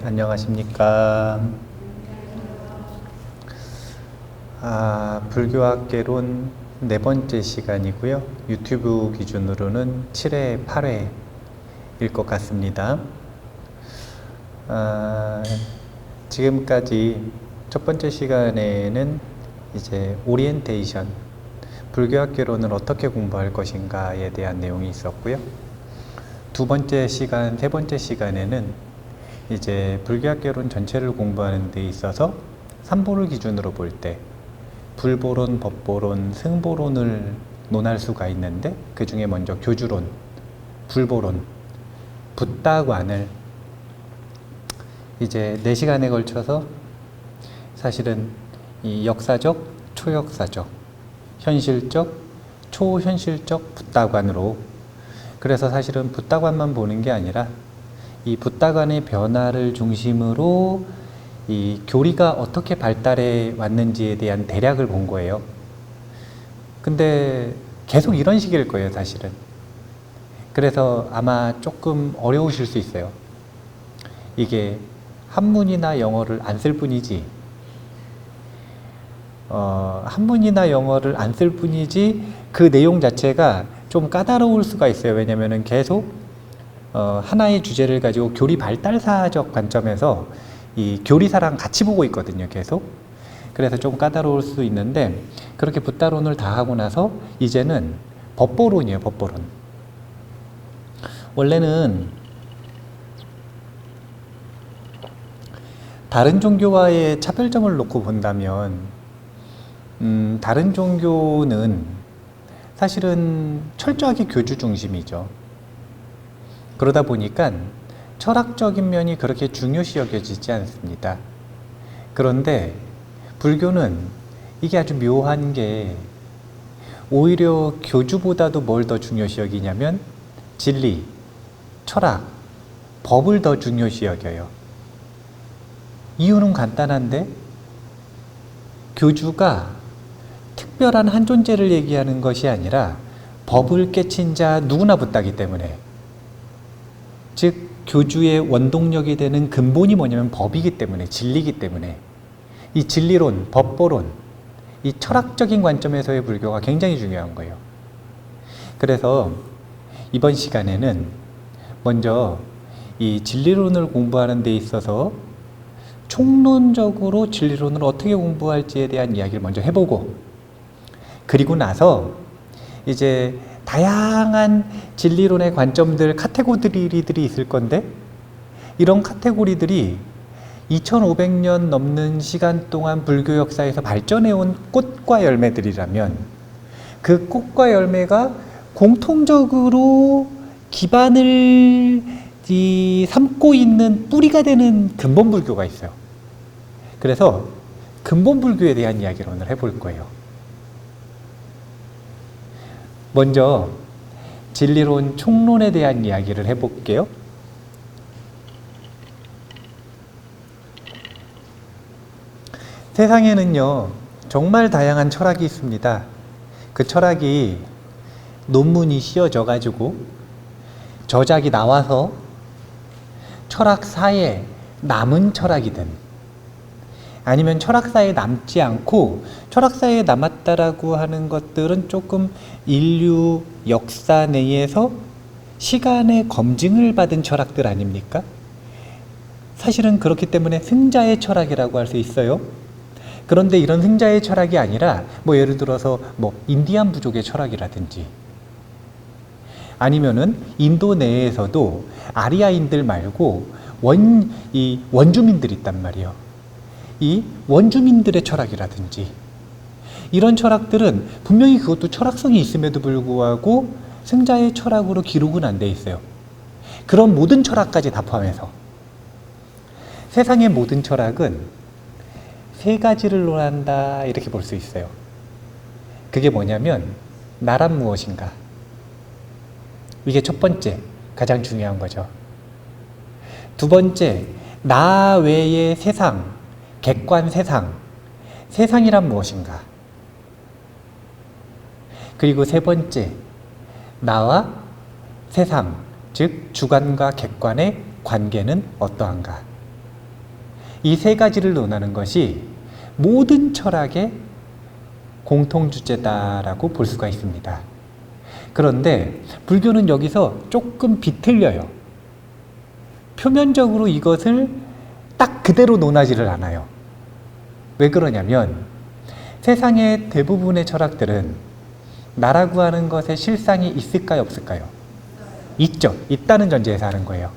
안녕하십니까. 불교학개론 네 번째 시간이고요. 유튜브 기준으로는 7회, 8회일 것 같습니다. 지금까지 첫 번째 시간에는 이제 오리엔테이션, 불교학개론을 어떻게 공부할 것인가에 대한 내용이 있었고요. 두 번째 시간, 세 번째 시간에는 이제 불교학개론 전체를 공부하는 데 있어서 삼보를 기준으로 볼 때 불보론, 법보론, 승보론을 논할 수가 있는데, 그 중에 먼저 교주론, 불보론, 붓다관을 이제 4시간에 걸쳐서 사실은 이 역사적, 초역사적, 현실적, 초현실적 붓다관으로, 그래서 사실은 붓다관만 보는 게 아니라 이 붓다관의 변화를 중심으로 이 교리가 어떻게 발달해 왔는지에 대한 대략을 본 거예요. 근데 계속 이런 식일 거예요, 사실은. 그래서 아마 조금 어려우실 수 있어요. 이게 한문이나 영어를 안 쓸 뿐이지, 한문이나 영어를 안 쓸 뿐이지 그 내용 자체가 좀 까다로울 수가 있어요. 왜냐면은 계속 하나의 주제를 가지고 교리 발달사적 관점에서 이 교리사랑 같이 보고 있거든요, 계속. 그래서 좀 까다로울 수 있는데, 그렇게 붓다론을 다 하고 나서 이제는 법보론이에요, 법보론. 원래는 다른 종교와의 차별점을 놓고 본다면, 다른 종교는 사실은 철저하게 교주 중심이죠. 그러다 보니까 철학적인 면이 그렇게 중요시 여겨지지 않습니다. 그런데 불교는 이게 아주 묘한 게, 오히려 교주보다도 뭘 더 중요시 여기냐면 진리, 철학, 법을 더 중요시 여겨요. 이유는 간단한데, 교주가 특별한 한 존재를 얘기하는 것이 아니라 법을 깨친 자 누구나 붓다기 때문에, 즉 교주의 원동력이 되는 근본이 뭐냐면 법이기 때문에, 진리이기 때문에, 이 진리론, 법보론, 이 철학적인 관점에서의 불교가 굉장히 중요한 거예요. 그래서 이번 시간에는 먼저 이 진리론을 공부하는 데 있어서 총론적으로 진리론을 어떻게 공부할지에 대한 이야기를 먼저 해보고, 그리고 나서 이제 다양한 진리론의 관점들, 카테고리들이 있을 건데, 이런 카테고리들이 2500년 넘는 시간 동안 불교 역사에서 발전해온 꽃과 열매들이라면, 그 꽃과 열매가 공통적으로 기반을 삼고 있는 뿌리가 되는 근본 불교가 있어요. 그래서 근본 불교에 대한 이야기를 오늘 해볼 거예요. 먼저 진리론 총론에 대한 이야기를 해볼게요. 세상에는요, 정말 다양한 철학이 있습니다. 그 철학이 논문이 씌어져 가지고 저작이 나와서 철학사에 남은 철학이든, 아니면 철학사에 남지 않고 철학사에 남았다라고 하는 것들은 조금 인류 역사 내에서 시간의 검증을 받은 철학들 아닙니까? 사실은 그렇기 때문에 승자의 철학이라고 할 수 있어요. 그런데 이런 승자의 철학이 아니라, 예를 들어서 인디안 부족의 철학이라든지, 아니면은 인도 내에서도 아리아인들 말고 원주민들이 있단 말이에요. 이 원주민들의 철학이라든지, 이런 철학들은 분명히 그것도 철학성이 있음에도 불구하고 승자의 철학으로 기록은 안 돼 있어요. 그런 모든 철학까지 다 포함해서 세상의 모든 철학은 세 가지를 논한다, 이렇게 볼 수 있어요. 그게 뭐냐면, 나란 무엇인가, 이게 첫 번째, 가장 중요한 거죠. 두 번째, 나 외의 세상, 객관 세상, 세상이란 무엇인가. 그리고 세 번째, 나와 세상, 즉 주관과 객관의 관계는 어떠한가. 이 세 가지를 논하는 것이 모든 철학의 공통주제다라고 볼 수가 있습니다. 그런데 불교는 여기서 조금 비틀려요. 표면적으로 이것을 딱 그대로 논하지를 않아요. 왜 그러냐면 세상의 대부분의 철학들은 나라고 하는 것에 실상이 있을까요, 없을까요? 있죠. 있다는 전제에서 하는 거예요.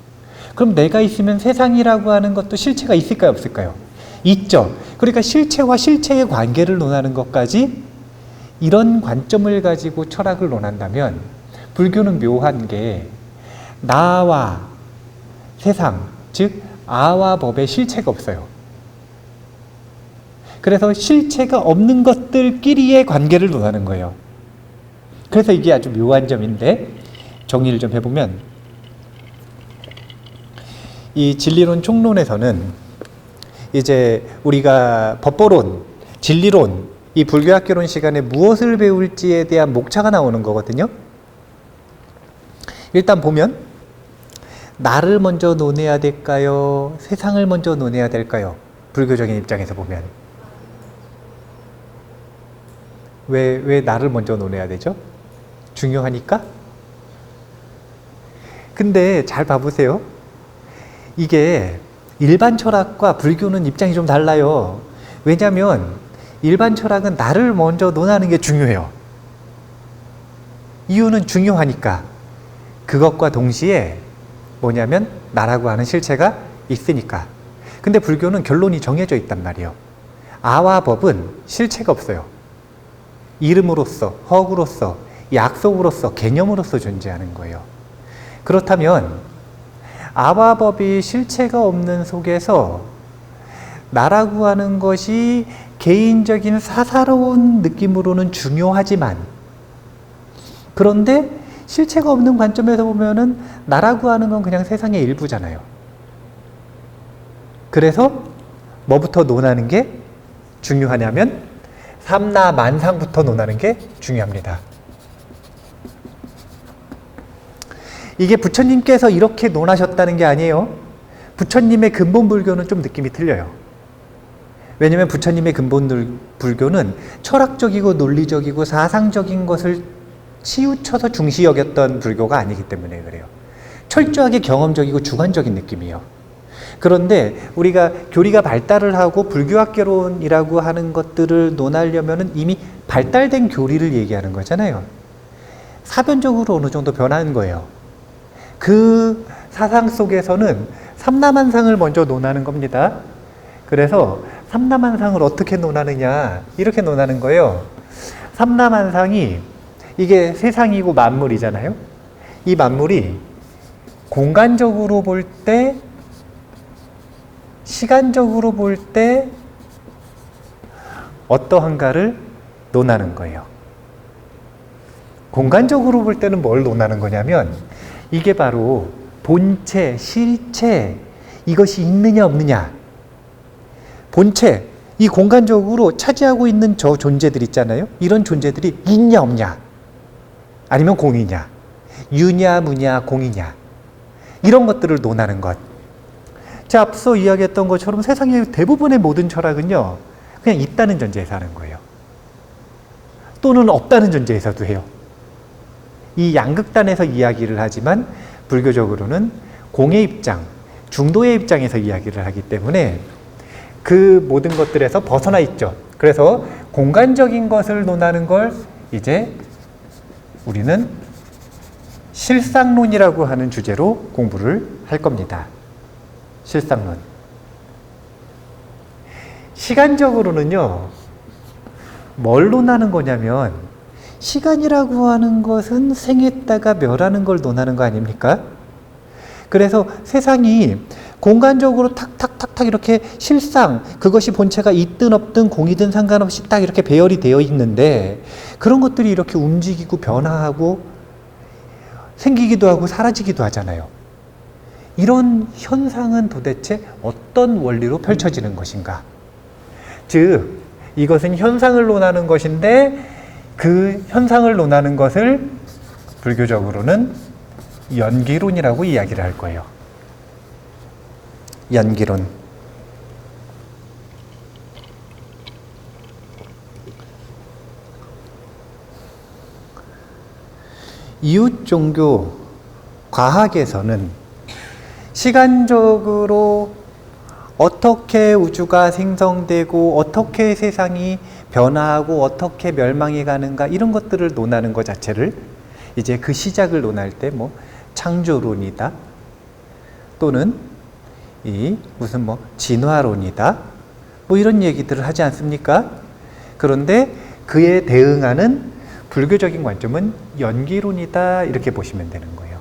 그럼 내가 있으면 세상이라고 하는 것도 실체가 있을까요, 없을까요? 있죠. 그러니까 실체와 실체의 관계를 논하는 것까지 이런 관점을 가지고 철학을 논한다면 불교는 묘한 게 나와 세상, 즉 아와 법의 실체가 없어요. 그래서 실체가 없는 것들끼리의 관계를 논하는 거예요. 그래서 이게 아주 묘한 점인데 정리를 좀 해보면 이 진리론 총론에서는 이제 우리가 법보론, 진리론, 이 불교학개론 시간에 무엇을 배울지에 대한 목차가 나오는 거거든요. 일단 보면 나를 먼저 논해야 될까요? 세상을 먼저 논해야 될까요? 불교적인 입장에서 보면 왜 나를 먼저 논해야 되죠? 중요하니까? 근데 잘 봐보세요. 이게 일반 철학과 불교는 입장이 좀 달라요. 왜냐하면 일반 철학은 나를 먼저 논하는 게 중요해요. 이유는 중요하니까. 그것과 동시에 뭐냐면 나라고 하는 실체가 있으니까. 근데 불교는 결론이 정해져 있단 말이에요. 아와 법은 실체가 없어요. 이름으로서, 허구로서, 약속으로서, 개념으로서 존재하는 거예요. 그렇다면 아와 법이 실체가 없는 속에서 나라고 하는 것이 개인적인 사사로운 느낌으로는 중요하지만, 그런데 실체가 없는 관점에서 보면은 나라고 하는 건 그냥 세상의 일부잖아요. 그래서 뭐부터 논하는 게 중요하냐면 삼라만상부터 논하는 게 중요합니다. 이게 부처님께서 이렇게 논하셨다는 게 아니에요. 부처님의 근본 불교는 좀 느낌이 틀려요. 왜냐하면 부처님의 근본 불교는 철학적이고 논리적이고 사상적인 것을 치우쳐서 중시 여겼던 불교가 아니기 때문에 그래요. 철저하게 경험적이고 주관적인 느낌이에요. 그런데 우리가 교리가 발달을 하고 불교학개론이라고 하는 것들을 논하려면 이미 발달된 교리를 얘기하는 거잖아요. 사변적으로 어느 정도 변한 거예요. 그 사상 속에서는 삼라만상을 먼저 논하는 겁니다. 그래서 삼라만상을 어떻게 논하느냐, 이렇게 논하는 거예요. 삼라만상이 이게 세상이고 만물이잖아요. 이 만물이 공간적으로 볼 때, 시간적으로 볼 때 어떠한가를 논하는 거예요. 공간적으로 볼 때는 뭘 논하는 거냐면 이게 바로 본체, 실체, 이것이 있느냐 없느냐. 본체, 이 공간적으로 차지하고 있는 저 존재들 있잖아요. 이런 존재들이 있냐 없냐, 아니면 공이냐, 유냐 무냐 공이냐, 이런 것들을 논하는 것. 제가 앞서 이야기했던 것처럼 세상의 대부분의 모든 철학은요, 그냥 있다는 전제에서 하는 거예요. 또는 없다는 전제에서도 해요. 이 양극단에서 이야기를 하지만 불교적으로는 공의 입장, 중도의 입장에서 이야기를 하기 때문에 그 모든 것들에서 벗어나 있죠. 그래서 공간적인 것을 논하는 걸 이제 우리는 실상론이라고 하는 주제로 공부를 할 겁니다. 실상론. 시간적으로는요, 뭘 논하는 거냐면 시간이라고 하는 것은 생했다가 멸하는 걸 논하는 거 아닙니까? 그래서 세상이 공간적으로 탁탁탁탁 이렇게 실상, 그것이 본체가 있든 없든 공이든 상관없이 딱 이렇게 배열이 되어 있는데, 그런 것들이 이렇게 움직이고 변화하고 생기기도 하고 사라지기도 하잖아요. 이런 현상은 도대체 어떤 원리로 펼쳐지는 것인가? 즉, 이것은 현상을 논하는 것인데 그 현상을 논하는 것을 불교적으로는 연기론이라고 이야기를 할 거예요. 연기론. 이웃 종교 과학에서는 시간적으로 어떻게 우주가 생성되고 어떻게 세상이 변화하고 어떻게 멸망해 가는가 이런 것들을 논하는 것 자체를 이제 그 시작을 논할 때 뭐 창조론이다 또는 이 무슨 뭐 진화론이다 뭐 이런 얘기들을 하지 않습니까? 그런데 그에 대응하는 불교적인 관점은 연기론이다 이렇게 보시면 되는 거예요.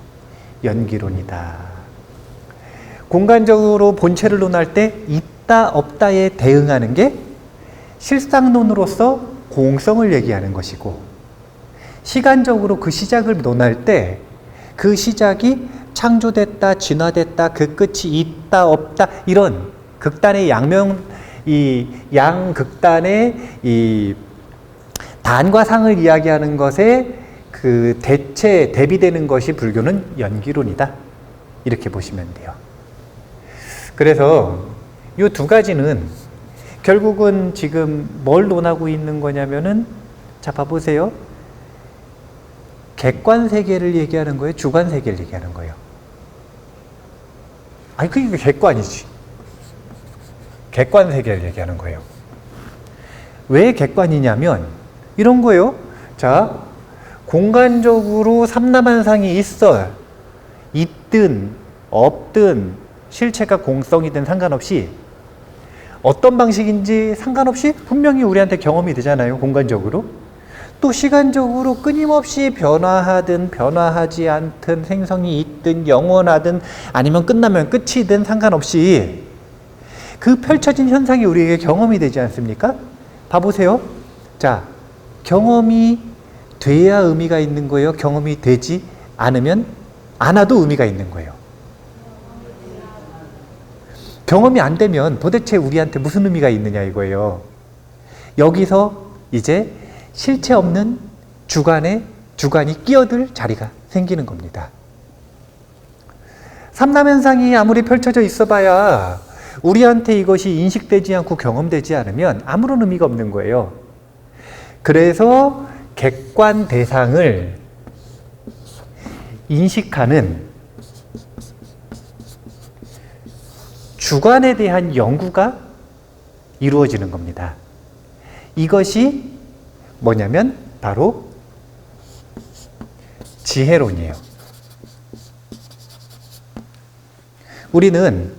연기론이다. 공간적으로 본체를 논할 때 있다 없다에 대응하는 게 실상론으로서 공성을 얘기하는 것이고, 시간적으로 그 시작을 논할 때 그 시작이 창조됐다 진화됐다 그 끝이 있다 없다 이런 극단의 이 양극단의 이 단과 상을 이야기하는 것에 그 대비되는 것이 불교는 연기론이다 이렇게 보시면 돼요. 그래서 이 두 가지는 결국은 지금 뭘 논하고 있는 거냐면은, 자 봐보세요. 객관 세계를 얘기하는 거예요, 주관 세계를 얘기하는 거예요? 아니 그게 객관이지. 객관 세계를 얘기하는 거예요. 왜 객관이냐면 이런 거예요. 자, 공간적으로 삼라만상이 있어 있든 없든 실체가 공성이든 상관없이 어떤 방식인지 상관없이 분명히 우리한테 경험이 되잖아요. 공간적으로. 또 시간적으로 끊임없이 변화하든 변화하지 않든 생성이 있든 영원하든 아니면 끝나면 끝이든 상관없이 그 펼쳐진 현상이 우리에게 경험이 되지 않습니까? 봐보세요. 자, 경험이 돼야 의미가 있는 거예요? 경험이 되지 않으면 않아도 의미가 있는 거예요? 경험이 안 되면 도대체 우리한테 무슨 의미가 있느냐 이거예요. 여기서 이제 실체 없는 주관이 끼어들 자리가 생기는 겁니다. 삼라면상이 아무리 펼쳐져 있어봐야 우리한테 이것이 인식되지 않고 경험되지 않으면 아무런 의미가 없는 거예요. 그래서 객관 대상을 인식하는 주관에 대한 연구가 이루어지는 겁니다. 이것이 뭐냐면 바로 지혜론이에요. 우리는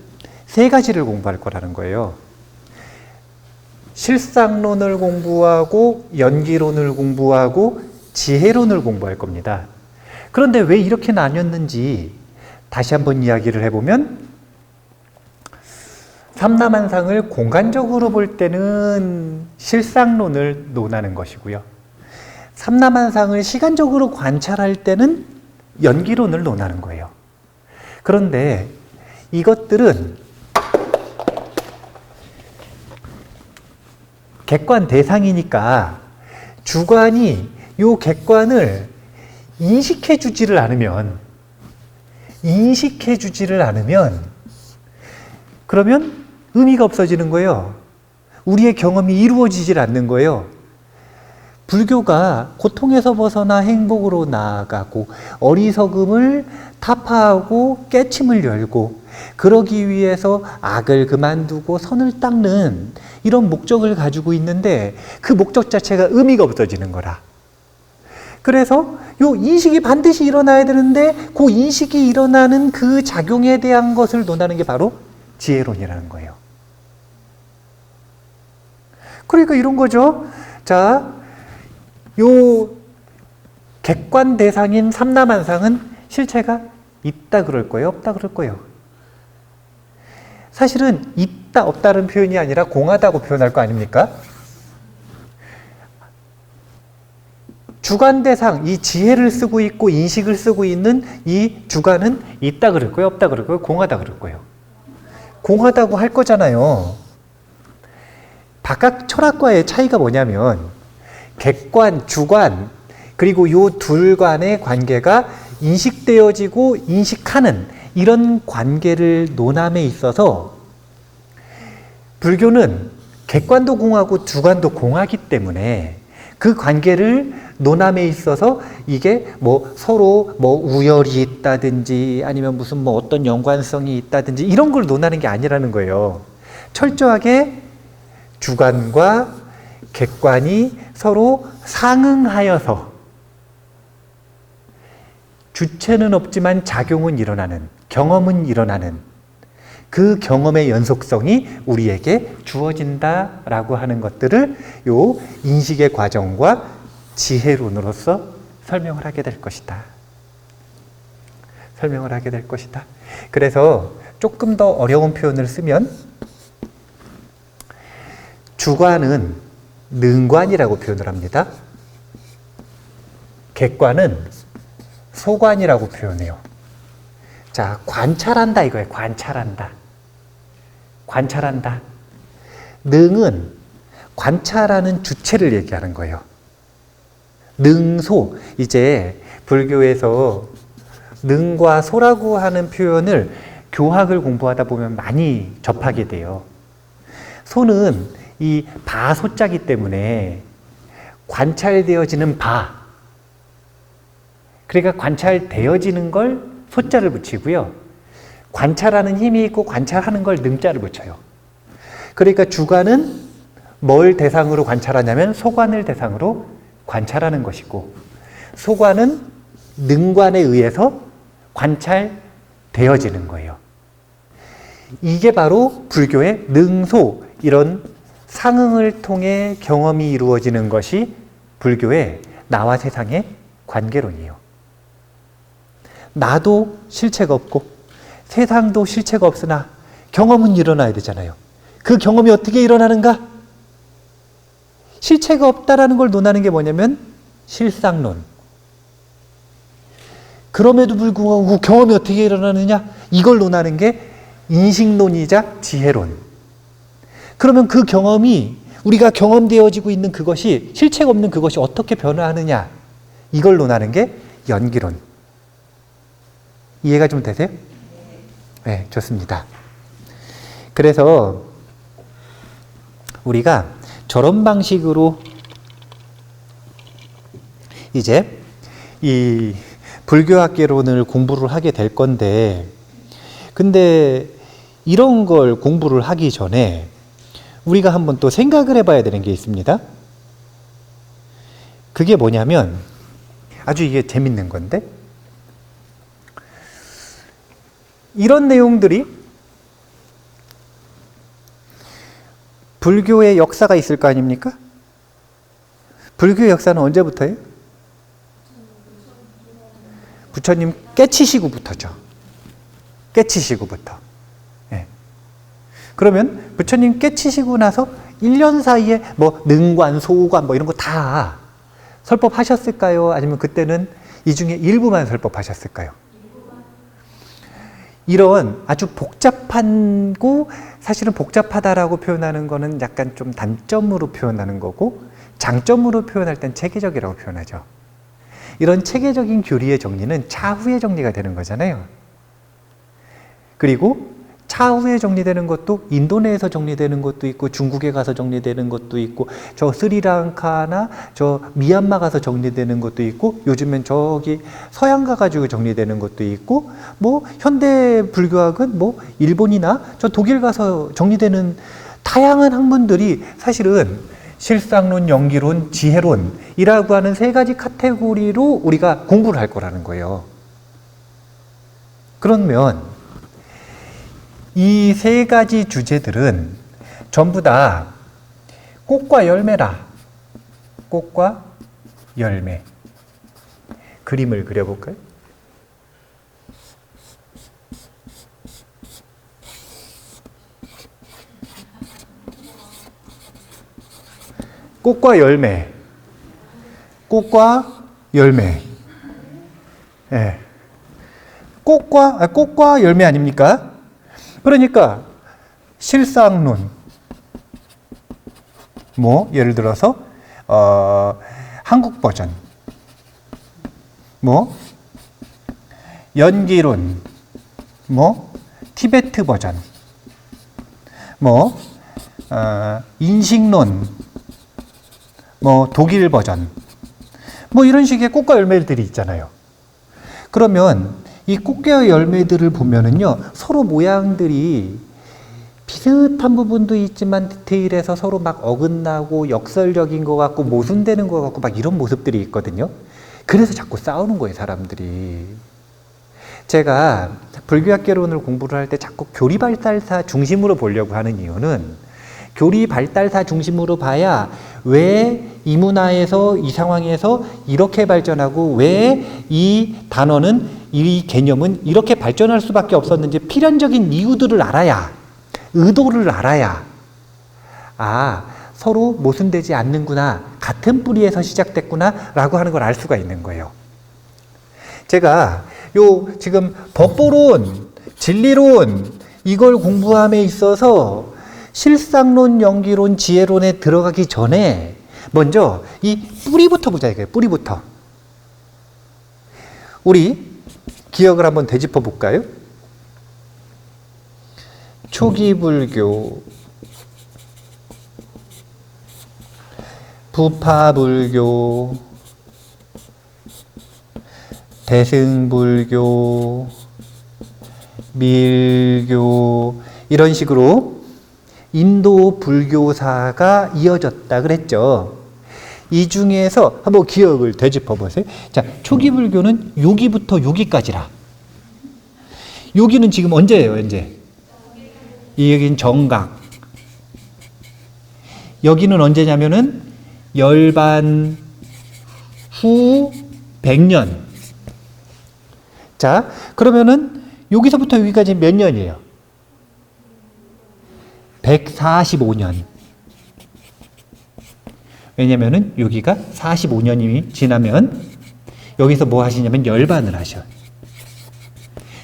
세 가지를 공부할 거라는 거예요. 실상론을 공부하고 연기론을 공부하고 지혜론을 공부할 겁니다. 그런데 왜 이렇게 나뉘었는지 다시 한번 이야기를 해보면, 삼라만상을 공간적으로 볼 때는 실상론을 논하는 것이고요. 삼라만상을 시간적으로 관찰할 때는 연기론을 논하는 거예요. 그런데 이것들은 객관 대상이니까 주관이 이 객관을 인식해 주지를 않으면 그러면 의미가 없어지는 거예요. 우리의 경험이 이루어지질 않는 거예요. 불교가 고통에서 벗어나 행복으로 나아가고 어리석음을 타파하고 깨침을 열고 그러기 위해서 악을 그만두고 선을 닦는 이런 목적을 가지고 있는데, 그 목적 자체가 의미가 없어지는 거라. 그래서 요 인식이 반드시 일어나야 되는데 그 인식이 일어나는 그 작용에 대한 것을 논하는 게 바로 지혜론이라는 거예요. 그러니까 이런 거죠. 자, 요 객관 대상인 삼라만상은 실체가 있다 그럴 거예요, 없다 그럴 거예요? 사실은 있다 없다는 표현이 아니라 공하다고 표현할 거 아닙니까? 주관 대상, 이 지혜를 쓰고 있고 인식을 쓰고 있는 이 주관은 있다 그럴 거예요, 없다 그럴 거예요, 공하다 그럴 거예요? 공하다고 할 거잖아요. 각각 철학과의 차이가 뭐냐면, 객관, 주관, 그리고 요 둘 간의 관계가 인식되어지고 인식하는 이런 관계를 논함에 있어서 불교는 객관도 공하고 주관도 공하기 때문에 그 관계를 논함에 있어서 이게 뭐 서로 뭐 우열이 있다든지 아니면 무슨 뭐 어떤 연관성이 있다든지 이런 걸 논하는 게 아니라는 거예요. 철저하게 주관과 객관이 서로 상응하여서 주체는 없지만 작용은 일어나는, 경험은 일어나는 그 경험의 연속성이 우리에게 주어진다라고 하는 것들을 요 인식의 과정과 지혜론으로서 설명을 하게 될 것이다. 설명을 하게 될 것이다. 그래서 조금 더 어려운 표현을 쓰면 주관은 능관이라고 표현을 합니다. 객관은 소관이라고 표현해요. 자, 관찰한다 이거예요. 관찰한다. 관찰한다. 능은 관찰하는 주체를 얘기하는 거예요. 능소. 이제 불교에서 능과 소라고 하는 표현을 교학을 공부하다 보면 많이 접하게 돼요. 소는 이 바소자기 때문에 관찰되어지는 바. 그러니까 관찰되어지는 걸 소자를 붙이고요. 관찰하는 힘이 있고 관찰하는 걸 능자를 붙여요. 그러니까 주관은 뭘 대상으로 관찰하냐면 소관을 대상으로 관찰하는 것이고 소관은 능관에 의해서 관찰되어지는 거예요. 이게 바로 불교의 능소 이런 상응을 통해 경험이 이루어지는 것이 불교의 나와 세상의 관계론이에요. 나도 실체가 없고 세상도 실체가 없으나 경험은 일어나야 되잖아요. 그 경험이 어떻게 일어나는가? 실체가 없다라는 걸 논하는 게 뭐냐면 실상론. 그럼에도 불구하고 경험이 어떻게 일어나느냐? 이걸 논하는 게 인식론이자 지혜론. 그러면 그 경험이 우리가 경험되어지고 있는 그것이 실체가 없는 그것이 어떻게 변화하느냐? 이걸 논하는 게 연기론. 이해가 좀 되세요? 네, 좋습니다. 그래서 우리가 저런 방식으로 이제 이 불교학개론을 공부를 하게 될 건데, 근데 이런 걸 공부를 하기 전에 우리가 한번 또 생각을 해봐야 되는 게 있습니다. 그게 뭐냐면 아주 이게 재밌는 건데, 이런 내용들이 불교의 역사가 있을 거 아닙니까? 불교의 역사는 언제부터예요? 부처님 깨치시고부터죠. 깨치시고부터. 네. 그러면 부처님 깨치시고 나서 1년 사이에 뭐 능관, 소관 뭐 이런 거 다 설법하셨을까요? 아니면 그때는 이 중에 일부만 설법하셨을까요? 이런 아주 복잡하고 사실은 복잡하다라고 표현하는 거는 약간 좀 단점으로 표현하는 거고 장점으로 표현할 땐 체계적이라고 표현하죠. 이런 체계적인 교리의 정리는 차후에 정리가 되는 거잖아요. 그리고 차후에 정리되는 것도 인도네에서 정리되는 것도 있고 중국에 가서 정리되는 것도 있고 저 스리랑카나 저 미얀마 가서 정리되는 것도 있고 요즘엔 저기 서양 가가지고 정리되는 것도 있고 뭐 현대 불교학은 뭐 일본이나 저 독일 가서 정리되는 다양한 학문들이 사실은 실상론, 연기론, 지혜론이라고 하는 세 가지 카테고리로 우리가 공부를 할 거라는 거예요. 그러면 이 세 가지 주제들은 전부 다 꽃과 열매라. 꽃과 열매. 그림을 그려볼까요? 꽃과 열매. 꽃과 열매. 예. 꽃과 열매 아닙니까? 그러니까 실상론, 뭐 예를 들어서 한국 버전, 뭐 연기론, 뭐 티베트 버전, 뭐 인식론, 뭐 독일 버전, 뭐 이런 식의 꽃과 열매들이 있잖아요. 그러면 이 꽃과 열매들을 보면은요, 서로 모양들이 비슷한 부분도 있지만 디테일에서 서로 막 어긋나고 역설적인 것 같고 모순되는 것 같고 막 이런 모습들이 있거든요. 그래서 자꾸 싸우는 거예요, 사람들이. 제가 불교학개론을 공부를 할 때 자꾸 교리발달사 중심으로 보려고 하는 이유는, 교리발달사 중심으로 봐야 왜 이 문화에서 이 상황에서 이렇게 발전하고 왜 이 단어는, 이 개념은 이렇게 발전할 수밖에 없었는지 필연적인 이유들을 알아야, 의도를 알아야, 아, 서로 모순되지 않는구나, 같은 뿌리에서 시작됐구나 라고 하는 걸 알 수가 있는 거예요. 제가 지금 법보론, 진리론 이걸 공부함에 있어서 실상론, 연기론, 지혜론에 들어가기 전에 먼저 이 뿌리부터 보자 이거예요. 뿌리부터. 우리 기억을 한번 되짚어 볼까요? 초기 불교, 부파 불교, 대승불교, 밀교, 이런 식으로 인도 불교사가 이어졌다 그랬죠. 이 중에서 한번 기억을 되짚어 보세요. 자, 초기 불교는 요기부터 요기까지라. 요기는 지금 언제예요, 언제? 여긴 정각. 여기는 언제냐면은 열반 후 100년. 자, 그러면은 여기서부터 여기까지 몇 년이에요? 145년. 왜냐면은 여기가 45년이 지나면 여기서 뭐 하시냐면 열반을 하셔.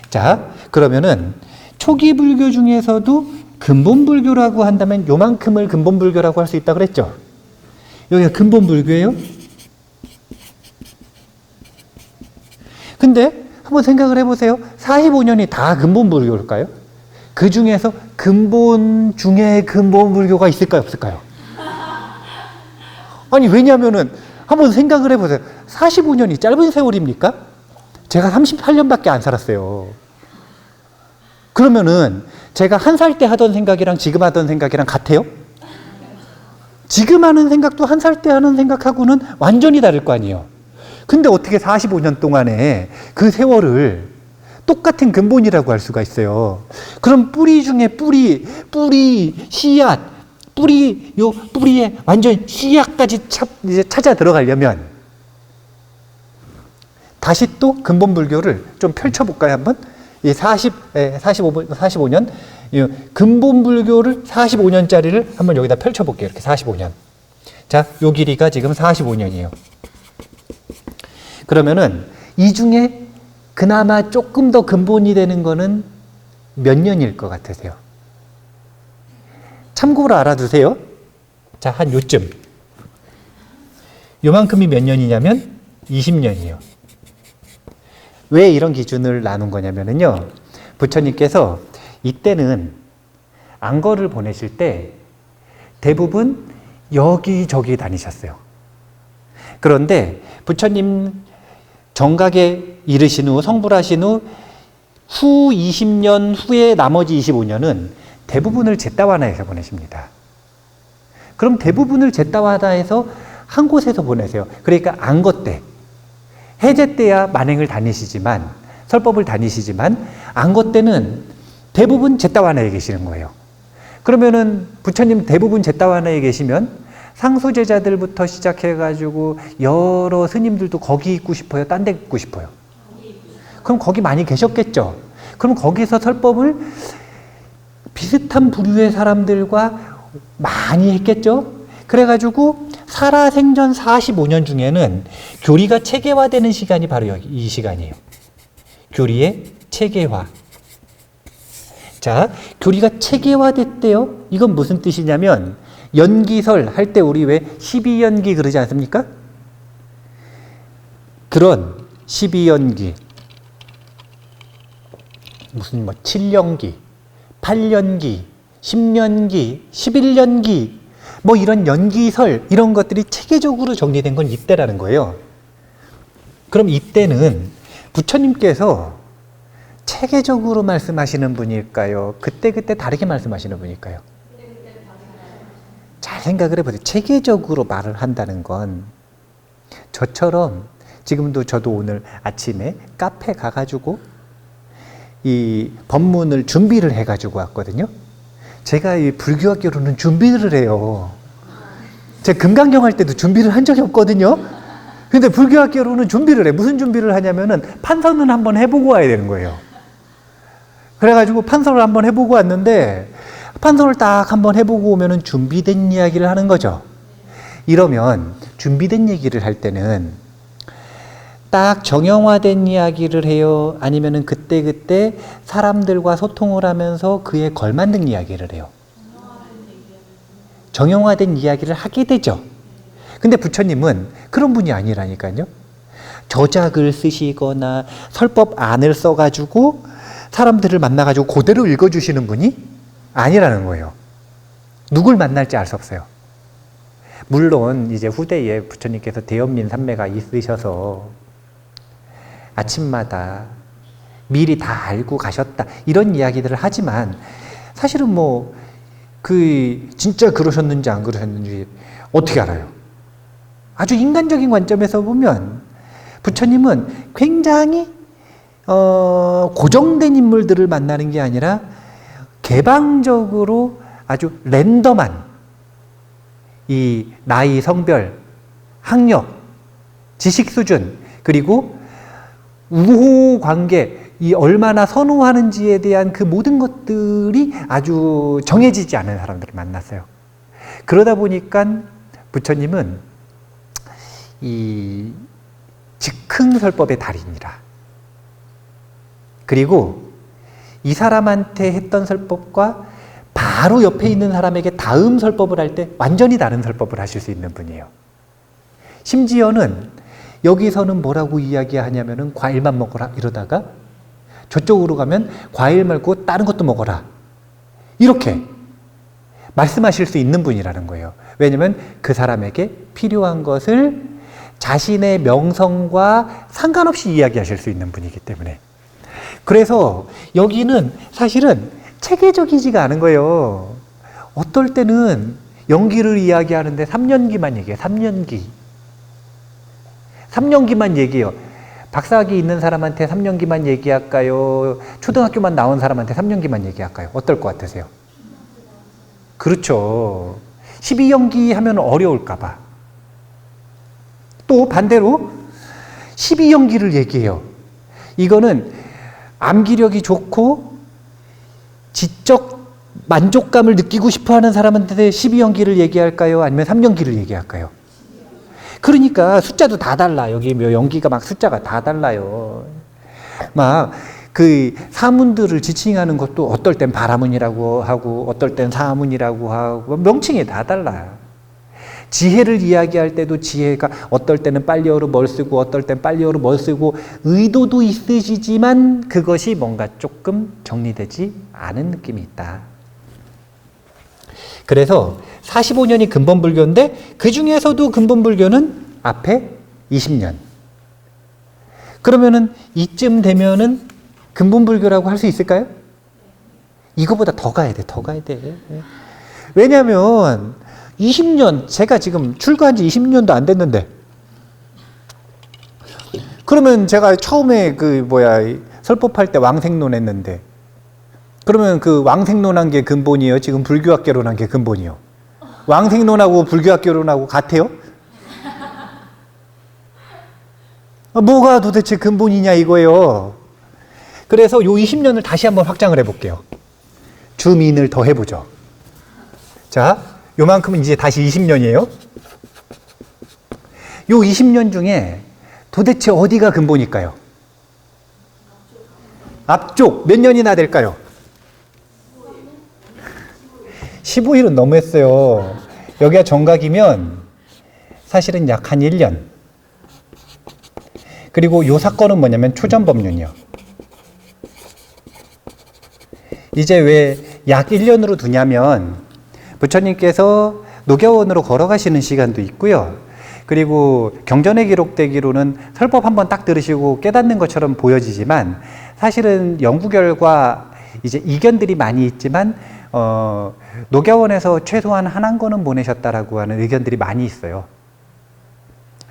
자, 그러면은 초기 불교 중에서도 근본 불교라고 한다면 요만큼을 근본 불교라고 할 수 있다 그랬죠? 여기가 근본 불교예요? 근데 한번 생각을 해보세요. 45년이 다 근본 불교일까요? 그 중에서 근본 중에 근본 불교가 있을까요? 없을까요? 아니, 왜냐면은 한번 생각을 해보세요. 45년이 짧은 세월입니까? 제가 38년밖에 안 살았어요. 그러면은 제가 한 살 때 하던 생각이랑 지금 하던 생각이랑 같아요? 지금 하는 생각도 한 살 때 하는 생각하고는 완전히 다를 거 아니에요. 근데 어떻게 45년 동안에 그 세월을 똑같은 근본이라고 할 수가 있어요. 그럼 뿌리 중에 뿌리, 씨앗, 뿌리에 완전 씨앗까지 이제 찾아 들어가려면 다시 또 근본 불교를 좀 펼쳐볼까요, 한번? 이 45년, 근본 불교를 45년짜리를 한번 여기다 펼쳐볼게요. 이렇게 45년. 자, 요 길이가 지금 45년이에요. 그러면은 이 중에 그나마 조금 더 근본이 되는 거는 몇 년일 것 같으세요? 참고로 알아두세요. 자, 한 요쯤. 요만큼이 몇 년이냐면 20년이에요. 왜 이런 기준을 나눈 거냐면요. 부처님께서 이때는 안거를 보내실 때 대부분 여기저기 다니셨어요. 그런데 부처님 정각에 이르신 후, 성불하신 후 20년 후에 나머지 25년은 대부분을 제따와나에서 보내십니다. 그럼 대부분을 제따와나에서 한 곳에서 보내세요. 그러니까 안거 때, 해제 때야 만행을 다니시지만, 설법을 다니시지만 안거 때는 대부분 제따와나에 계시는 거예요. 그러면은 부처님 대부분 제따와나에 계시면 상수제자들부터 시작해가지고 여러 스님들도 거기 있고 싶어요? 딴 데 있고 싶어요? 그럼 거기 많이 계셨겠죠? 그럼 거기서 설법을 비슷한 부류의 사람들과 많이 했겠죠? 그래가지고 살아생전 45년 중에는 교리가 체계화되는 시간이 바로 이 시간이에요. 교리의 체계화. 자, 교리가 체계화됐대요. 이건 무슨 뜻이냐면 연기설 할 때 우리 왜 12연기 그러지 않습니까? 그런 12연기, 무슨 뭐 7연기, 8연기, 10년기, 11년기 뭐 이런 연기설 이런 것들이 체계적으로 정리된 건 이때라는 거예요. 그럼 이때는 부처님께서 체계적으로 말씀하시는 분일까요? 그때그때 다르게 말씀하시는 분일까요? 잘 생각을 해보세요. 체계적으로 말을 한다는 건 저처럼 지금도 저도 오늘 아침에 카페 가가지고 이 법문을 준비를 해가지고 왔거든요. 제가 이 불교학교로는 준비를 해요. 제가 금강경 할 때도 준비를 한 적이 없거든요. 근데 불교학교로는 준비를 해. 무슨 준비를 하냐면은 판서는 한번 해보고 와야 되는 거예요. 그래가지고 판서를 한번 해보고 왔는데 판서를 딱 한번 해보고 오면은 준비된 이야기를 하는 거죠. 이러면 준비된 얘기를 할 때는 딱 정형화된 이야기를 해요? 아니면은 그때그때 사람들과 소통을 하면서 그에 걸맞는 이야기를 해요? 정형화된 이야기를 하게 되죠. 근데 부처님은 그런 분이 아니라니까요. 저작을 쓰시거나 설법 안을 써가지고 사람들을 만나가지고 그대로 읽어주시는 분이 아니라는 거예요. 누굴 만날지 알 수 없어요. 물론 이제 후대에 부처님께서 대연민 삼매가 있으셔서 아침마다 미리 다 알고 가셨다 이런 이야기들을 하지만 사실은 뭐 진짜 그러셨는지 안 그러셨는지 어떻게 알아요? 아주 인간적인 관점에서 보면 부처님은 굉장히 고정된 인물들을 만나는 게 아니라 개방적으로 아주 랜덤한 이 나이, 성별, 학력, 지식 수준 그리고 우호 관계 이 얼마나 선호하는지에 대한 그 모든 것들이 아주 정해지지 않은 사람들을 만났어요. 그러다 보니까 부처님은 이 즉흥설법의 달인이라. 그리고 이 사람한테 했던 설법과 바로 옆에 있는 사람에게 다음 설법을 할 때 완전히 다른 설법을 하실 수 있는 분이에요. 심지어는 여기서는 뭐라고 이야기하냐면은 과일만 먹어라 이러다가 저쪽으로 가면 과일 말고 다른 것도 먹어라 이렇게 말씀하실 수 있는 분이라는 거예요. 왜냐하면 그 사람에게 필요한 것을 자신의 명성과 상관없이 이야기하실 수 있는 분이기 때문에. 그래서 여기는 사실은 체계적이지가 않은 거예요. 어떨 때는 연기를 이야기하는데 3년기만 얘기해요. 3년기만 얘기해요. 박사학위 있는 사람한테 3년기만 얘기할까요? 초등학교만 나온 사람한테 3년기만 얘기할까요? 어떨 것 같으세요? 그렇죠. 12연기 하면 어려울까 봐. 또 반대로 12연기를 얘기해요. 이거는 암기력이 좋고 지적 만족감을 느끼고 싶어하는 사람한테 12연기를 얘기할까요? 아니면 3연기를 얘기할까요? 그러니까 숫자도 다 달라. 여기 뭐 연기가 막 숫자가 다 달라요. 막 그 사문들을 지칭하는 것도 어떨 땐 바라문이라고 하고 어떨 땐 사문이라고 하고 명칭이 다 달라요. 지혜를 이야기할 때도 지혜가 어떨 때는 빨리어로 뭘 쓰고 어떨 땐 빨리어로 뭘 쓰고 의도도 있으시지만 그것이 뭔가 조금 정리되지 않은 느낌이 있다. 그래서 45년이 근본불교인데 그 중에서도 근본불교는 앞에 20년. 그러면은 이쯤 되면은 근본불교라고 할 수 있을까요? 이거보다 더 가야 돼, 더 가야 돼. 왜냐하면 20년, 제가 지금 출가한 지 20년도 안 됐는데, 그러면 제가 처음에 설법할 때 왕생론 했는데, 그러면 그 왕생론한 게 근본이에요? 지금 불교학개론한 게 근본이에요? 왕생론하고 불교학개론하고 같아요? 뭐가 도대체 근본이냐 이거예요. 그래서 요 20년을 다시 한번 확장을 해볼게요. 줌인을 더 해보죠. 자, 요만큼은 이제 다시 20년이에요. 요 20년 중에 도대체 어디가 근본일까요? 앞쪽 몇 년이나 될까요? 15일은 너무했어요. 여기가 정각이면 사실은 약 한 1년. 그리고 요 사건은 뭐냐면 초전법륜이요. 이제 왜 약 1년으로 두냐면 부처님께서 녹야원으로 걸어가시는 시간도 있고요. 그리고 경전에 기록되기로는 설법 한번 딱 들으시고 깨닫는 것처럼 보여지지만 사실은 연구 결과 이제 이견들이 많이 있지만 녹야원에서 최소한 한한권은 보내셨다라고 하는 의견들이 많이 있어요.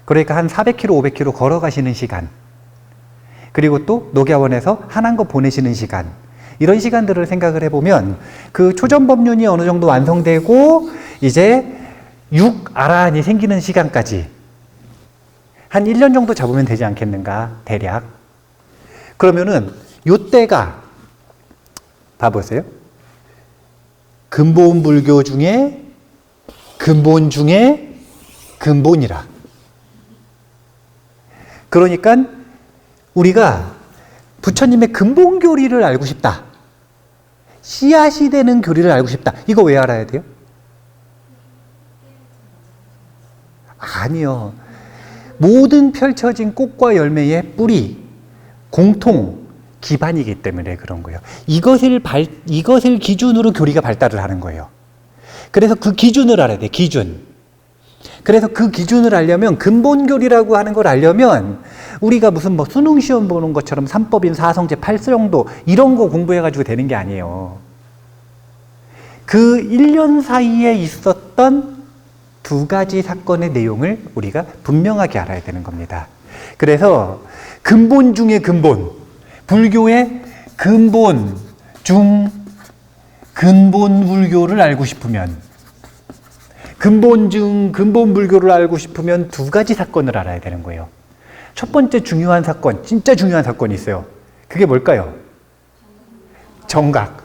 그러니까 한 400km, 500km 걸어가시는 시간, 그리고 또 녹야원에서 한한권 보내시는 시간, 이런 시간들을 생각을 해보면 그 초전법륜이 어느 정도 완성되고 이제 6아라한이 생기는 시간까지 한 1년 정도 잡으면 되지 않겠는가, 대략. 그러면은 요때가 봐보세요. 근본 불교 중에 근본 중에 근본이라. 그러니까 우리가 부처님의 근본 교리를 알고 싶다, 씨앗이 되는 교리를 알고 싶다, 이거 왜 알아야 돼요? 아니요. 모든 펼쳐진 꽃과 열매의 뿌리, 공통 기반이기 때문에 그런 거예요. 이것을 기준으로 교리가 발달을 하는 거예요. 그래서 그 기준을 알아야 돼, 기준. 그래서 그 기준을 알려면, 근본교리라고 하는 걸 알려면 우리가 무슨 뭐 수능 시험 보는 것처럼 삼법인, 사성제, 팔성도 이런 거 공부해가지고 되는 게 아니에요. 그 1년 사이에 있었던 두 가지 사건의 내용을 우리가 분명하게 알아야 되는 겁니다. 그래서 근본 중의 근본, 불교의 근본 중 근본 불교를 알고 싶으면, 근본 중 근본 불교를 알고 싶으면 두 가지 사건을 알아야 되는 거예요. 첫 번째 중요한 사건, 진짜 중요한 사건이 있어요. 그게 뭘까요? 정각.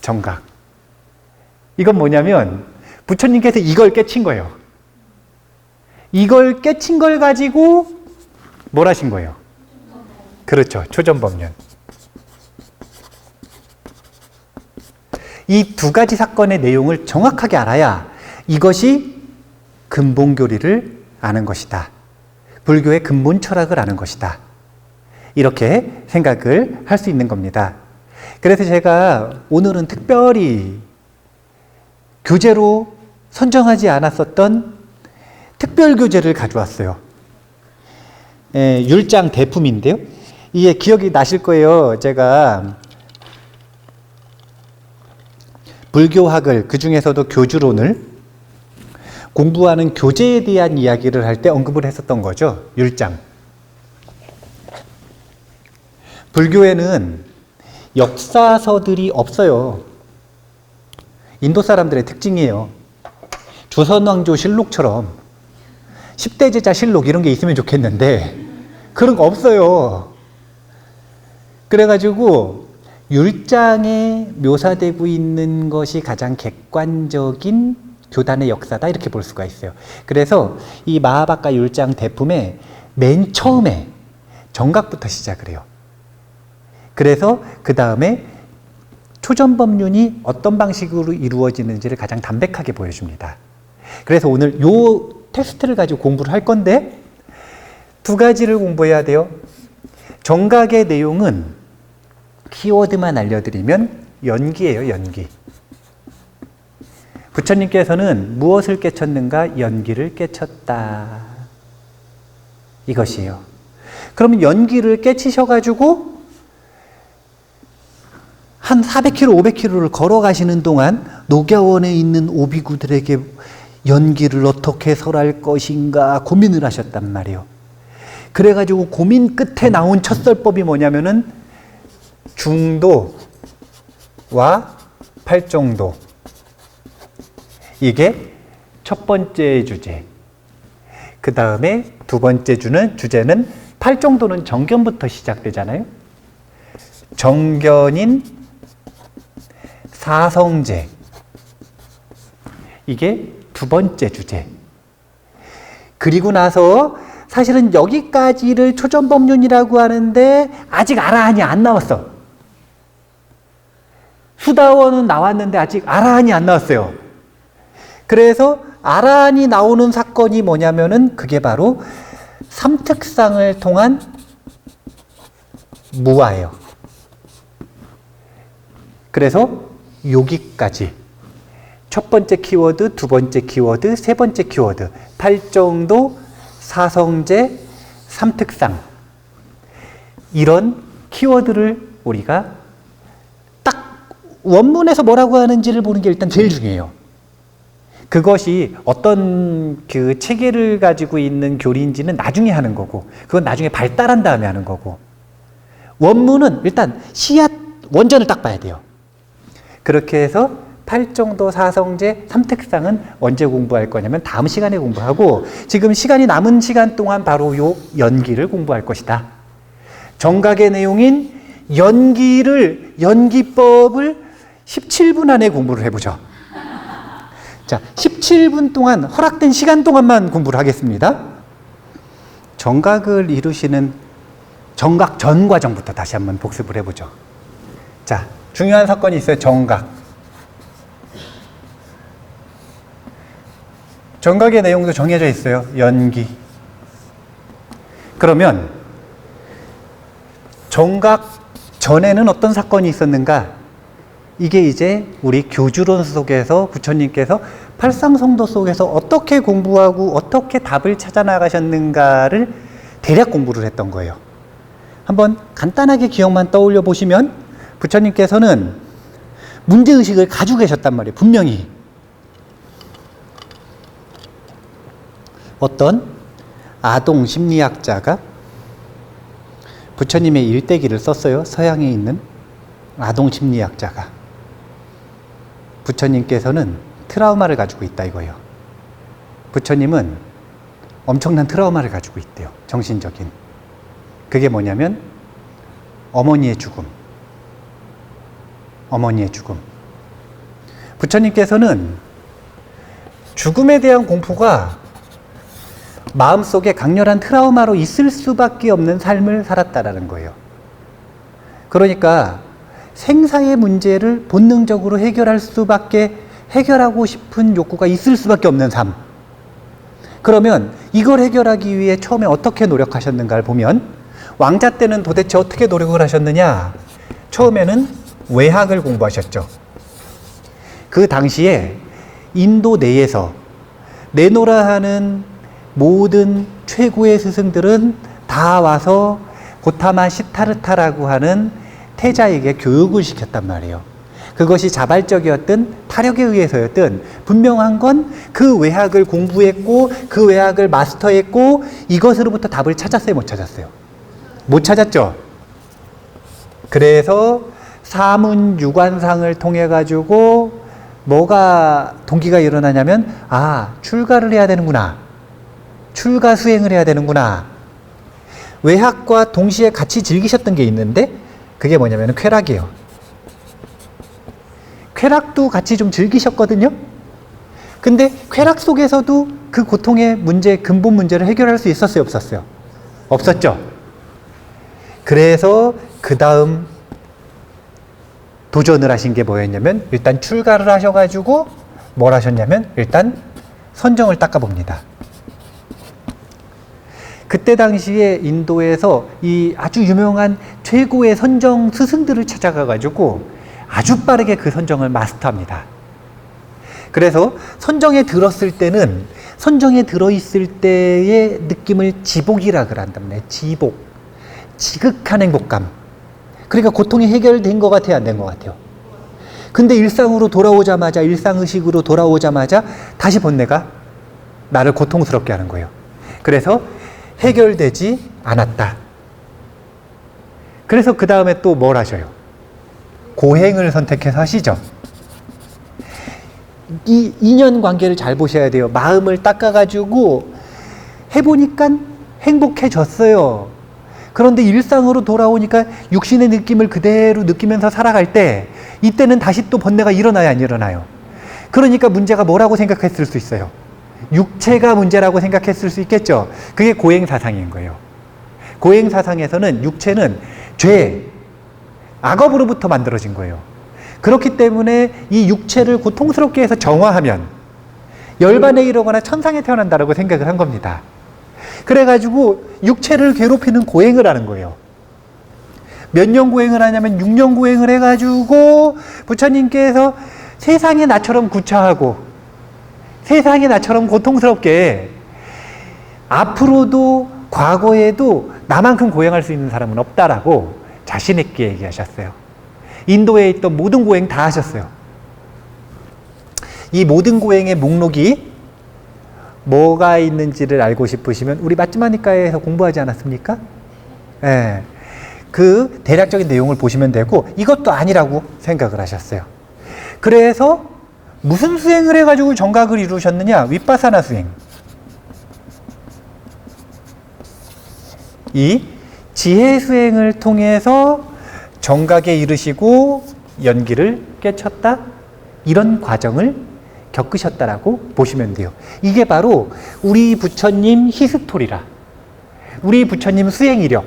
정각. 이건 뭐냐면 부처님께서 이걸 깨친 거예요. 이걸 깨친 걸 가지고 뭘 하신 거예요? 그렇죠. 초전법륜. 이 두 가지 사건의 내용을 정확하게 알아야 이것이 근본교리를 아는 것이다, 불교의 근본 철학을 아는 것이다, 이렇게 생각을 할 수 있는 겁니다. 그래서 제가 오늘은 특별히 교재로 선정하지 않았었던 특별교재를 가져왔어요. 율장 대품인데요. 이게 기억이 나실 거예요. 제가 불교학을, 그 중에서도 교주론을 공부하는 교재에 대한 이야기를 할 때 언급을 했었던 거죠. 율장. 불교에는 역사서들이 없어요. 인도 사람들의 특징이에요. 조선왕조 실록처럼 10대 제자 실록 이런 게 있으면 좋겠는데 그런 거 없어요. 그래가지고 율장에 묘사되고 있는 것이 가장 객관적인 교단의 역사다, 이렇게 볼 수가 있어요. 그래서 이 마하바카 율장 대품에 맨 처음에 정각부터 시작을 해요. 그래서 그 다음에 초전법륜이 어떤 방식으로 이루어지는지를 가장 담백하게 보여줍니다. 그래서 오늘 요 텍스트를 가지고 공부를 할 건데 두 가지를 공부해야 돼요. 정각의 내용은 키워드만 알려드리면 연기예요, 연기. 부처님께서는 무엇을 깨쳤는가? 연기를 깨쳤다, 이것이에요. 그러면 연기를 깨치셔가지고 한 400km, 500km를 걸어가시는 동안 녹야원에 있는 오비구들에게 연기를 어떻게 설할 것인가 고민을 하셨단 말이에요. 그래가지고 고민 끝에 나온 첫설법이 뭐냐면은 중도와 팔정도, 이게 첫 번째 주제. 그 다음에 두 번째 주제는 팔정도는 정견부터 시작되잖아요. 정견인 사성제, 이게 두 번째 주제. 그리고 나서 사실은 여기까지를 초전법륜이라고 하는데 아직 아라한이 안 나왔어. 수다원은 나왔는데 아직 아라한이 안 나왔어요. 그래서 아라한이 나오는 사건이 뭐냐면은 그게 바로 삼특상을 통한 무아예요. 그래서 여기까지 첫 번째 키워드, 두 번째 키워드, 세 번째 키워드, 팔정도, 사성제, 삼특상. 이런 키워드를 우리가 딱 원문에서 뭐라고 하는지를 보는 게 일단 제일 중요해요. 그것이 어떤 그 체계를 가지고 있는 교리인지는 나중에 하는 거고, 그건 나중에 발달한 다음에 하는 거고, 원문은 일단 씨앗 원전을 딱 봐야 돼요. 그렇게 해서 팔정도, 사성제, 삼특상은 언제 공부할 거냐면 다음 시간에 공부하고, 지금 시간이 남은 시간 동안 바로 요 연기를 공부할 것이다. 정각의 내용인 연기법을 17분 안에 공부를 해보죠. 자, 17분 동안, 허락된 시간 동안만 공부를 하겠습니다. 정각을 이루시는 정각 전 과정부터 다시 한번 복습을 해보죠. 자, 중요한 사건이 있어요. 정각. 정각의 내용도 정해져 있어요. 연기. 그러면 정각 전에는 어떤 사건이 있었는가? 이게 이제 우리 교주론 속에서 부처님께서 팔상성도 속에서 어떻게 공부하고 어떻게 답을 찾아 나가셨는가를 대략 공부를 했던 거예요. 한번 간단하게 기억만 떠올려 보시면 부처님께서는 문제의식을 가지고 계셨단 말이에요. 분명히. 어떤 아동 심리학자가 부처님의 일대기를 썼어요. 서양에 있는 아동 심리학자가. 부처님께서는 트라우마를 가지고 있다 이거예요. 부처님은 엄청난 트라우마를 가지고 있대요. 정신적인. 그게 뭐냐면 어머니의 죽음. 어머니의 죽음. 부처님께서는 죽음에 대한 공포가 마음속에 강렬한 트라우마로 있을 수밖에 없는 삶을 살았다라는 거예요. 그러니까 생사의 문제를 본능적으로 해결하고 싶은 욕구가 있을 수밖에 없는 삶. 그러면 이걸 해결하기 위해 처음에 어떻게 노력하셨는가를 보면, 왕자 때는 도대체 어떻게 노력을 하셨느냐? 처음에는 외학을 공부하셨죠. 그 당시에 인도 내에서 내노라 하는 모든 최고의 스승들은 다 와서 고타마 시타르타라고 하는 태자에게 교육을 시켰단 말이에요. 그것이 자발적이었든 타력에 의해서였든 분명한 건 그 외학을 공부했고 그 외학을 마스터했고 이것으로부터 답을 찾았어요? 못 찾았어요? 못 찾았죠? 그래서 사문유관상을 통해 가지고 뭐가 동기가 일어나냐면, 아, 출가를 해야 되는구나. 출가 수행을 해야 되는구나. 외학과 동시에 같이 즐기셨던 게 있는데 그게 뭐냐면 쾌락이에요. 쾌락도 같이 좀 즐기셨거든요. 근데 쾌락 속에서도 그 고통의 문제, 근본 문제를 해결할 수 있었어요? 없었어요? 없었죠. 그래서 그 다음 도전을 하신 게 뭐였냐면, 일단 출가를 하셔가지고 뭘 하셨냐면 일단 선정을 닦아봅니다. 그때 당시에 인도에서 이 아주 유명한 최고의 선정 스승들을 찾아가가지고 아주 빠르게 그 선정을 마스터합니다. 그래서 선정에 들었을 때는, 선정에 들어있을 때의 느낌을 지복이라 그런단 말이에요. 지복. 지극한 행복감. 그러니까 고통이 해결된 것 같아요? 안 된 것 같아요? 근데 일상으로 돌아오자마자, 일상의식으로 돌아오자마자 다시 번뇌가 나를 고통스럽게 하는 거예요. 그래서 해결되지 않았다. 그래서 그 다음에 또 뭘 하셔요? 고행을 선택해서 하시죠. 이 인연관계를 잘 보셔야 돼요. 마음을 닦아가지고 해보니까 행복해졌어요. 그런데 일상으로 돌아오니까 육신의 느낌을 그대로 느끼면서 살아갈 때, 이때는 다시 또 번뇌가 일어나요, 안 일어나요? 그러니까 문제가 뭐라고 생각했을 수 있어요? 육체가 문제라고 생각했을 수 있겠죠. 그게 고행사상인 거예요. 고행사상에서는 육체는 죄, 악업으로부터 만들어진 거예요. 그렇기 때문에 이 육체를 고통스럽게 해서 정화하면 열반에 이르거나 천상에 태어난다라고 생각을 한 겁니다. 그래가지고 육체를 괴롭히는 고행을 하는 거예요. 몇 년 고행을 하냐면 6년 고행을 해가지고 부처님께서 세상에 나처럼 구차하고 세상에 나처럼 고통스럽게 앞으로도 과거에도 나만큼 고행할 수 있는 사람은 없다라고 자신 있게 얘기하셨어요. 인도에 있던 모든 고행 다 하셨어요. 이 모든 고행의 목록이 뭐가 있는지를 알고 싶으시면 우리 맞지마니까에서 공부하지 않았습니까? 예. 그 대략적인 내용을 보시면 되고 이것도 아니라고 생각을 하셨어요. 그래서 무슨 수행을 해가지고 정각을 이루셨느냐? 윗바사나 수행. 이 지혜 수행을 통해서 정각에 이르시고 연기를 깨쳤다? 이런 과정을 겪으셨다라고 보시면 돼요. 이게 바로 우리 부처님 히스토리라. 우리 부처님 수행 이력.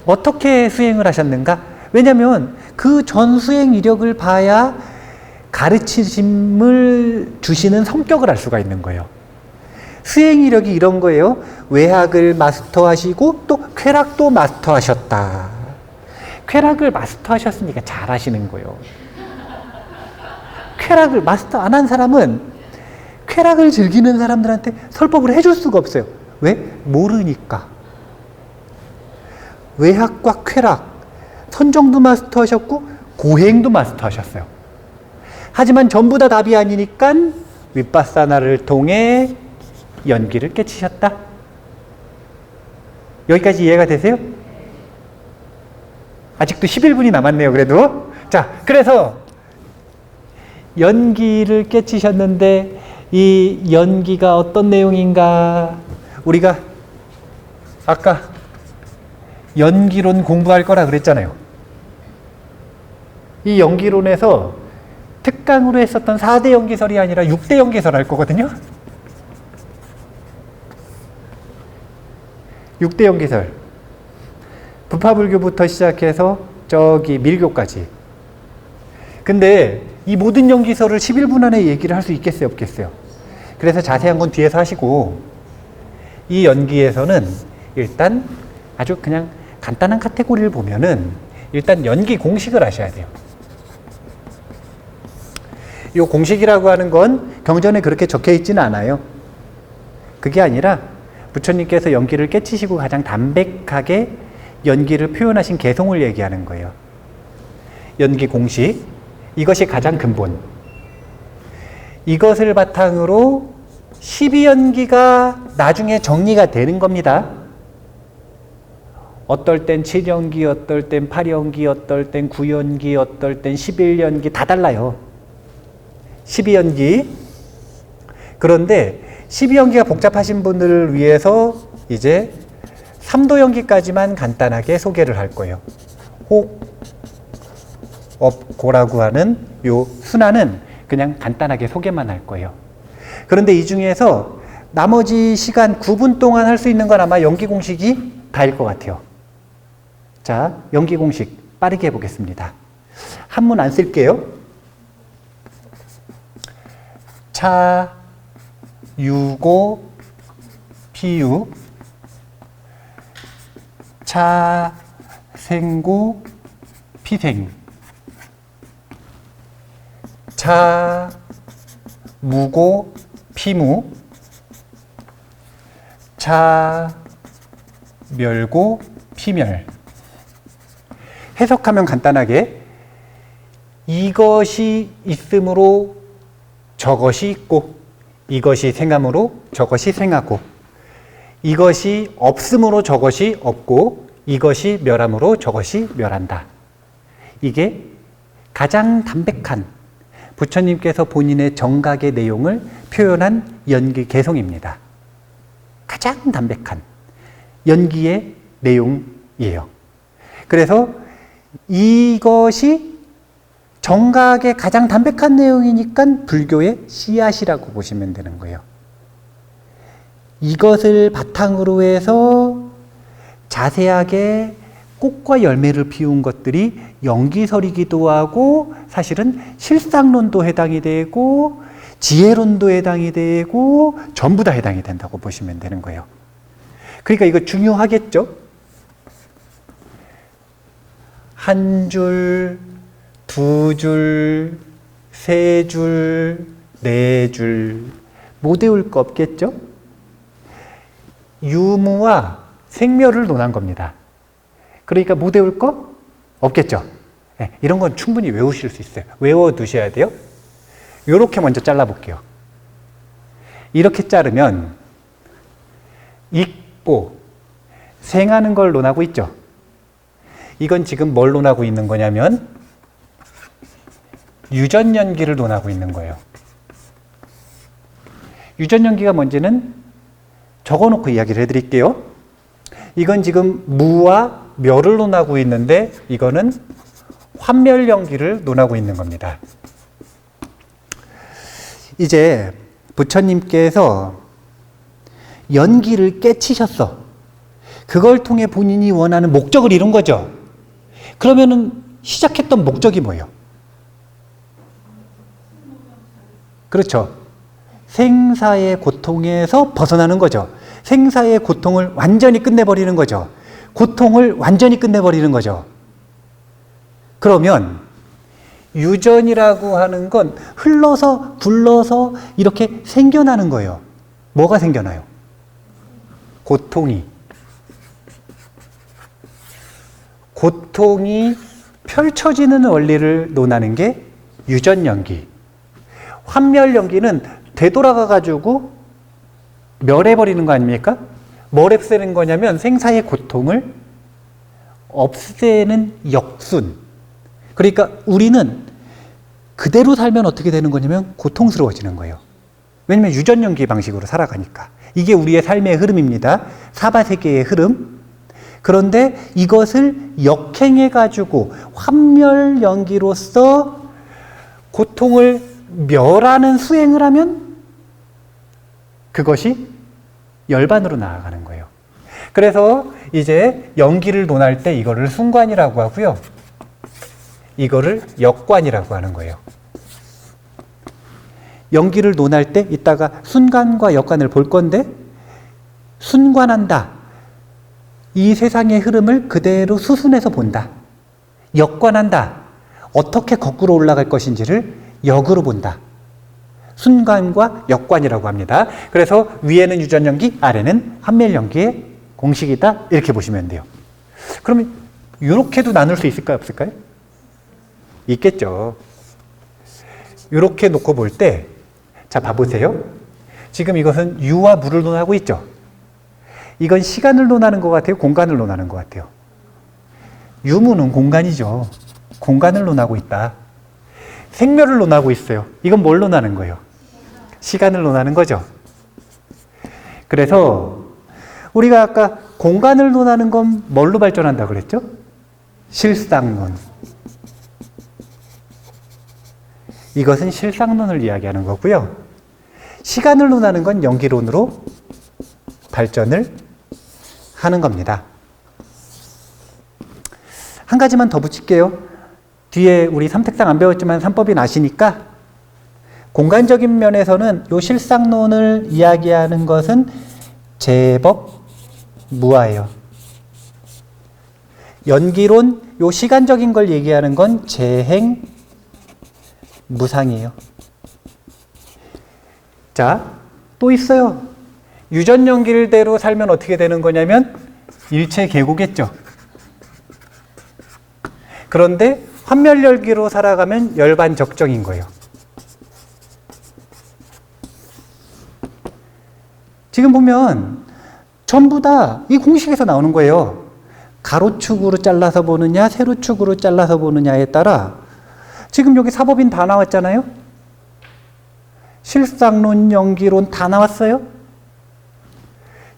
어떻게 수행을 하셨는가? 왜냐하면 그 전 수행 이력을 봐야 가르치심을 주시는 성격을 알 수가 있는 거예요. 수행 이력이 이런 거예요. 외학을 마스터하시고 또 쾌락도 마스터하셨다. 쾌락을 마스터하셨으니까 잘하시는 거예요. 쾌락을 마스터 안 한 사람은 쾌락을 즐기는 사람들한테 설법을 해줄 수가 없어요. 왜? 모르니까. 외학과 쾌락, 선정도 마스터하셨고 고행도 마스터하셨어요. 하지만 전부 다 답이 아니니까 윗바사나를 통해 연기를 깨치셨다. 여기까지 이해가 되세요? 아직도 11분이 남았네요. 그래도 자, 그래서 연기를 깨치셨는데 이 연기가 어떤 내용인가? 우리가 아까 연기론 공부할 거라 그랬잖아요. 이 연기론에서 특강으로 했었던 4대 연기설이 아니라 6대 연기설 할 거거든요. 6대 연기설. 부파불교부터 시작해서 저기 밀교까지. 근데 이 모든 연기설을 11분 안에 얘기를 할 수 있겠어요, 없겠어요? 그래서 자세한 건 뒤에서 하시고 이 연기에서는 일단 아주 그냥 간단한 카테고리를 보면은 일단 연기 공식을 아셔야 돼요. 이 공식이라고 하는 건 경전에 그렇게 적혀 있지는 않아요. 그게 아니라 부처님께서 연기를 깨치시고 가장 담백하게 연기를 표현하신 개성을 얘기하는 거예요. 연기 공식, 이것이 가장 근본. 이것을 바탕으로 12연기가 나중에 정리가 되는 겁니다. 어떨 땐 7연기, 어떨 땐 8연기, 어떨 땐 9연기, 어떨 땐 11연기 다 달라요. 12연기. 그런데 12연기가 복잡하신 분들을 위해서 이제 3도연기까지만 간단하게 소개를 할 거예요. 혹, 업, 고라고 하는 요 순환은 그냥 간단하게 소개만 할 거예요. 그런데 이 중에서 나머지 시간 9분 동안 할 수 있는 건 아마 연기 공식이 다일 것 같아요. 자, 연기 공식 빠르게 해보겠습니다. 한문 안 쓸게요. 차, 유고, 피유, 차, 생고, 피생, 차, 무고, 피무, 차, 멸고, 피멸. 해석하면 간단하게 이것이 있으므로 저것이 있고 이것이 생함으로 저것이 생하고 이것이 없음으로 저것이 없고 이것이 멸함으로 저것이 멸한다. 이게 가장 담백한 부처님께서 본인의 정각의 내용을 표현한 연기 개성입니다. 가장 담백한 연기의 내용이에요. 그래서 이것이 정각의 가장 담백한 내용이니까 불교의 씨앗이라고 보시면 되는 거예요. 이것을 바탕으로 해서 자세하게 꽃과 열매를 피운 것들이 연기설이기도 하고 사실은 실상론도 해당이 되고 지혜론도 해당이 되고 전부 다 해당이 된다고 보시면 되는 거예요. 그러니까 이거 중요하겠죠? 한 줄, 두 줄, 3줄, 4줄 못 외울 거 없겠죠? 유무와 생멸을 논한 겁니다. 그러니까 못 외울 거 없겠죠? 네, 이런 건 충분히 외우실 수 있어요. 외워두셔야 돼요. 이렇게 먼저 잘라볼게요. 이렇게 자르면 익보, 생하는 걸 논하고 있죠. 이건 지금 뭘 논하고 있는 거냐면 유전연기를 논하고 있는 거예요. 유전연기가 뭔지는 적어놓고 이야기를 해드릴게요. 이건 지금 무와 멸을 논하고 있는데 이거는 환멸연기를 논하고 있는 겁니다. 이제 부처님께서 연기를 깨치셨어. 그걸 통해 본인이 원하는 목적을 이룬 거죠. 그러면은 시작했던 목적이 뭐예요? 그렇죠. 생사의 고통에서 벗어나는 거죠. 생사의 고통을 완전히 끝내버리는 거죠. 고통을 완전히 끝내버리는 거죠. 그러면 유전이라고 하는 건 흘러서 굴러서 이렇게 생겨나는 거예요. 뭐가 생겨나요? 고통이. 고통이 펼쳐지는 원리를 논하는 게 유전연기. 환멸연기는 되돌아가가지고 멸해버리는 거 아닙니까? 뭘 없애는 거냐면 생사의 고통을 없애는 역순. 그러니까 우리는 그대로 살면 어떻게 되는 거냐면 고통스러워지는 거예요. 왜냐면 유전연기 방식으로 살아가니까. 이게 우리의 삶의 흐름입니다. 사바세계의 흐름. 그런데 이것을 역행해가지고 환멸연기로서 고통을 멸하는 수행을 하면 그것이 열반으로 나아가는 거예요. 그래서 이제 연기를 논할 때 이거를 순관이라고 하고요. 이거를 역관이라고 하는 거예요. 연기를 논할 때 이따가 순관과 역관을 볼 건데 순관한다. 이 세상의 흐름을 그대로 수순해서 본다. 역관한다. 어떻게 거꾸로 올라갈 것인지를 역으로 본다. 순관과 역관이라고 합니다. 그래서 위에는 유전연기, 아래는 환멸연기의 공식이다. 이렇게 보시면 돼요. 그러면 이렇게도 나눌 수 있을까요? 없을까요? 있겠죠. 이렇게 놓고 볼 때, 자, 봐보세요. 지금 이것은 유와 무를 논하고 있죠. 이건 시간을 논하는 것 같아요? 공간을 논하는 것 같아요? 유무는 공간이죠. 공간을 논하고 있다. 생멸을 논하고 있어요. 이건 뭘 논하는 거예요? 시간을 논하는 거죠. 그래서 우리가 아까 공간을 논하는 건 뭘로 발전한다고 그랬죠? 실상론. 이것은 실상론을 이야기하는 거고요. 시간을 논하는 건 연기론으로 발전을 하는 겁니다. 한 가지만 더 붙일게요. 뒤에 우리 삼택상 안 배웠지만 삼법인 아시니까 공간적인 면에서는 요 실상론을 이야기하는 것은 제법 무아예요. 연기론, 요 시간적인 걸 얘기하는 건 재행 무상이에요. 자, 또 있어요. 유전연기대로 살면 어떻게 되는 거냐면 일체계고겠죠. 그런데 환멸연기로 살아가면 열반적정인 거예요. 지금 보면 전부 다 이 공식에서 나오는 거예요. 가로축으로 잘라서 보느냐, 세로축으로 잘라서 보느냐에 따라 지금 여기 사법인 다 나왔잖아요. 실상론, 연기론 다 나왔어요.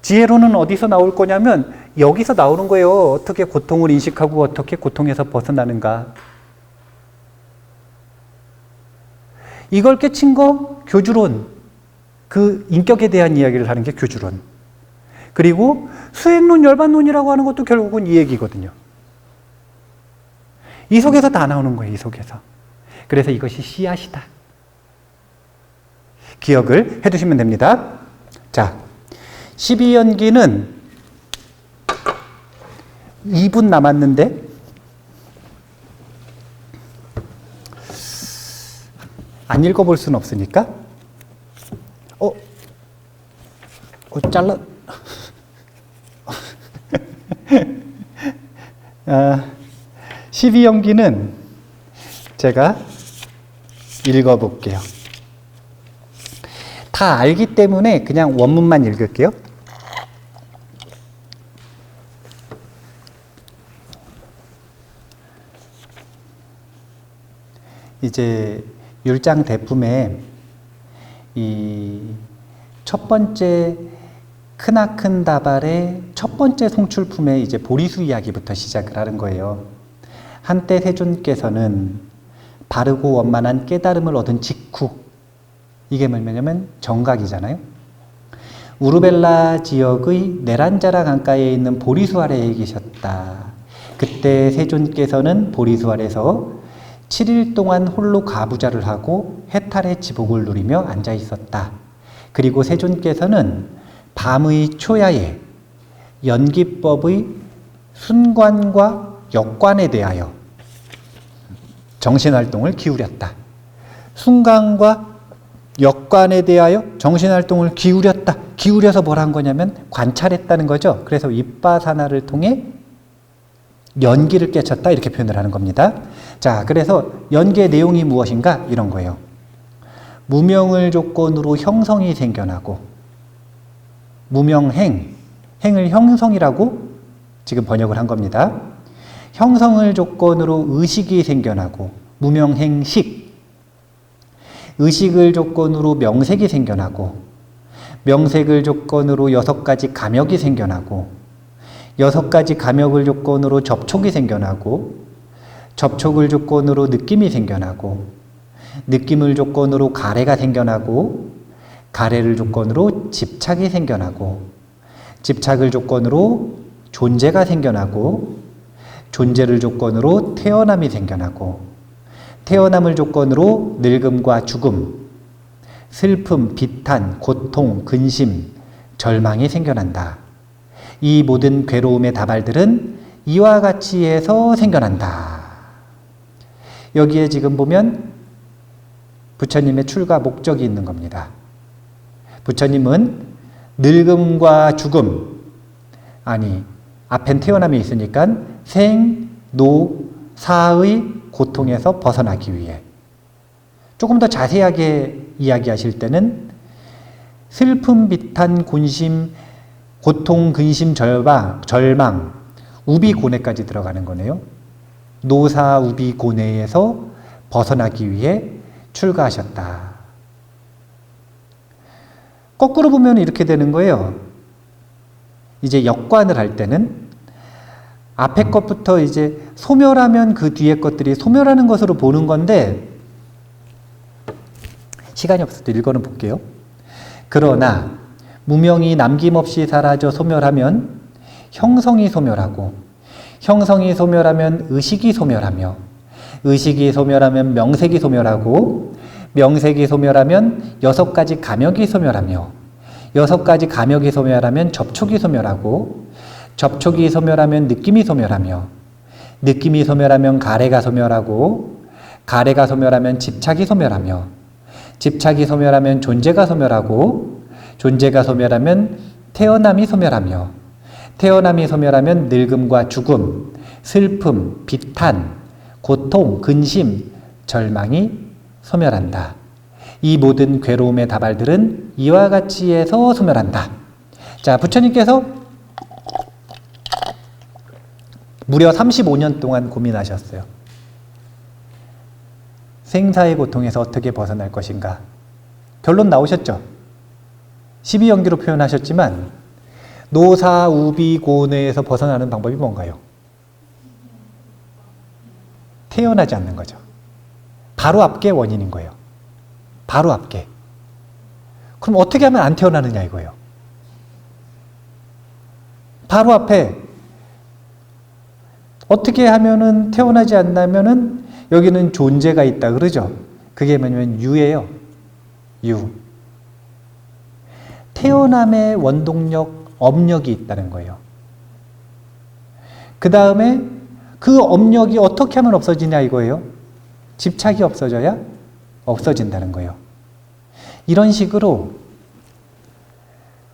지혜론은 어디서 나올 거냐면 여기서 나오는 거예요. 어떻게 고통을 인식하고 어떻게 고통에서 벗어나는가. 이걸 깨친 거 교주론. 그 인격에 대한 이야기를 하는 게 교주론. 그리고 수행론, 열반론이라고 하는 것도 결국은 이 얘기거든요. 이 속에서 다 나오는 거예요. 이 속에서. 그래서 이것이 씨앗이다. 기억을 해두시면 됩니다. 자, 12연기는 2분 남았는데 안 읽어볼 수는 없으니까. 잘라. 12연기는 제가 읽어볼게요. 다 알기 때문에 그냥 원문만 읽을게요. 이제 율장 대품에 이 첫 번째 크나큰 다발의 첫 번째 송출품의 이제 보리수 이야기부터 시작을 하는 거예요. 한때 세존께서는 바르고 원만한 깨달음을 얻은 직후, 이게 뭐냐면 정각이잖아요. 우르벨라 지역의 네란자라 강가에 있는 보리수 아래에 계셨다. 그때 세존께서는 보리수 아래서 7일 동안 홀로 가부좌를 하고 해탈의 지복을 누리며 앉아 있었다. 그리고 세존께서는 밤의 초야에 연기법의 순관과 역관에 대하여 정신활동을 기울였다. 순관과 역관에 대하여 정신활동을 기울였다. 기울여서 뭘 한 거냐면 관찰했다는 거죠. 그래서 윗바사나를 통해 연기를 깨쳤다 이렇게 표현을 하는 겁니다. 자, 그래서 연기의 내용이 무엇인가 이런 거예요. 무명을 조건으로 형성이 생겨나고, 무명행, 행을 형성이라고 지금 번역을 한 겁니다. 형성을 조건으로 의식이 생겨나고, 무명행식, 의식을 조건으로 명색이 생겨나고, 명색을 조건으로 6가지 감역이 생겨나고, 6가지 감역을 조건으로 접촉이 생겨나고, 접촉을 조건으로 느낌이 생겨나고, 느낌을 조건으로 가래가 생겨나고, 가래를 조건으로 집착이 생겨나고, 집착을 조건으로 존재가 생겨나고, 존재를 조건으로 태어남이 생겨나고, 태어남을 조건으로 늙음과 죽음, 슬픔, 비탄, 고통, 근심, 절망이 생겨난다. 이 모든 괴로움의 다발들은 이와 같이 해서 생겨난다. 여기에 지금 보면 부처님의 출가 목적이 있는 겁니다. 부처님은 늙음과 죽음, 아니 앞엔 태어남이 있으니까 생, 노, 사의 고통에서 벗어나기 위해, 조금 더 자세하게 이야기하실 때는 슬픔, 비탄, 곤심, 고통, 근심, 절망, 우비, 고뇌까지 들어가는 거네요. 노사, 우비, 고뇌에서 벗어나기 위해 출가하셨다. 거꾸로 보면 이렇게 되는 거예요. 이제 역관을 할 때는 앞에 것부터 이제 소멸하면 그 뒤에 것들이 소멸하는 것으로 보는 건데, 시간이 없을 때 읽어는 볼게요. 그러나 무명이 남김없이 사라져 소멸하면 형성이 소멸하고, 형성이 소멸하면 의식이 소멸하며, 의식이 소멸하면 명색이 소멸하고, 명색이 소멸하면 6가지 감역이 소멸하며, 6가지 감역이 소멸하면 접촉이 소멸하고, 접촉이 소멸하면 느낌이 소멸하며, 느낌이 소멸하면 가래가 소멸하고, 가래가 소멸하면 집착이 소멸하며, 집착이 소멸하면 존재가 소멸하고, 존재가 소멸하면 태어남이 소멸하며, 태어남이 소멸하면 늙음과 죽음, 슬픔, 비탄, 고통, 근심, 절망이 소멸한다. 이 모든 괴로움의 다발들은 이와 같이 해서 소멸한다. 자, 부처님께서 무려 35년 동안 고민하셨어요. 생사의 고통에서 어떻게 벗어날 것인가. 결론 나오셨죠? 12연기로 표현하셨지만 노사, 우비, 고뇌에서 벗어나는 방법이 뭔가요? 태어나지 않는 거죠. 바로 앞게 원인인 거예요. 바로 앞게. 그럼 어떻게 하면 안 태어나느냐 이거예요. 바로 앞에 어떻게 하면은 태어나지 않냐면은 여기는 존재가 있다 그러죠. 그게 뭐냐면 유예요. 유. 태어남의 원동력, 업력이 있다는 거예요. 그 다음에 그 업력이 어떻게 하면 없어지냐 이거예요. 집착이 없어져야 없어진다는 거예요. 이런 식으로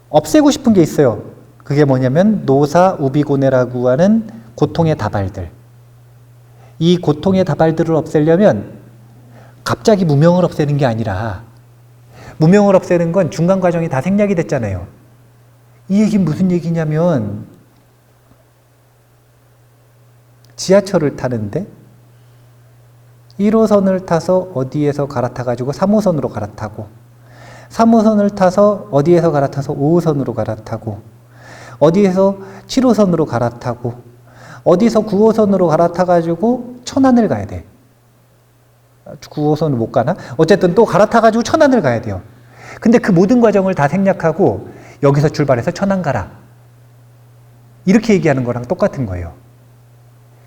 없애고 싶은 게 있어요. 그게 뭐냐면 노사우비고네라고 하는 고통의 다발들. 이 고통의 다발들을 없애려면 갑자기 무명을 없애는 게 아니라, 무명을 없애는 건 중간 과정이 다 생략이 됐잖아요. 이 얘기는 무슨 얘기냐면, 지하철을 타는데 1호선을 타서 어디에서 갈아타가지고 3호선으로 갈아타고, 3호선을 타서 어디에서 갈아타서 5호선으로 갈아타고, 어디에서 7호선으로 갈아타고, 어디서 9호선으로 갈아타가지고 천안을 가야 돼. 9호선은 못 가나? 어쨌든 또 갈아타가지고 천안을 가야 돼요. 근데 그 모든 과정을 다 생략하고 여기서 출발해서 천안 가라, 이렇게 얘기하는 거랑 똑같은 거예요.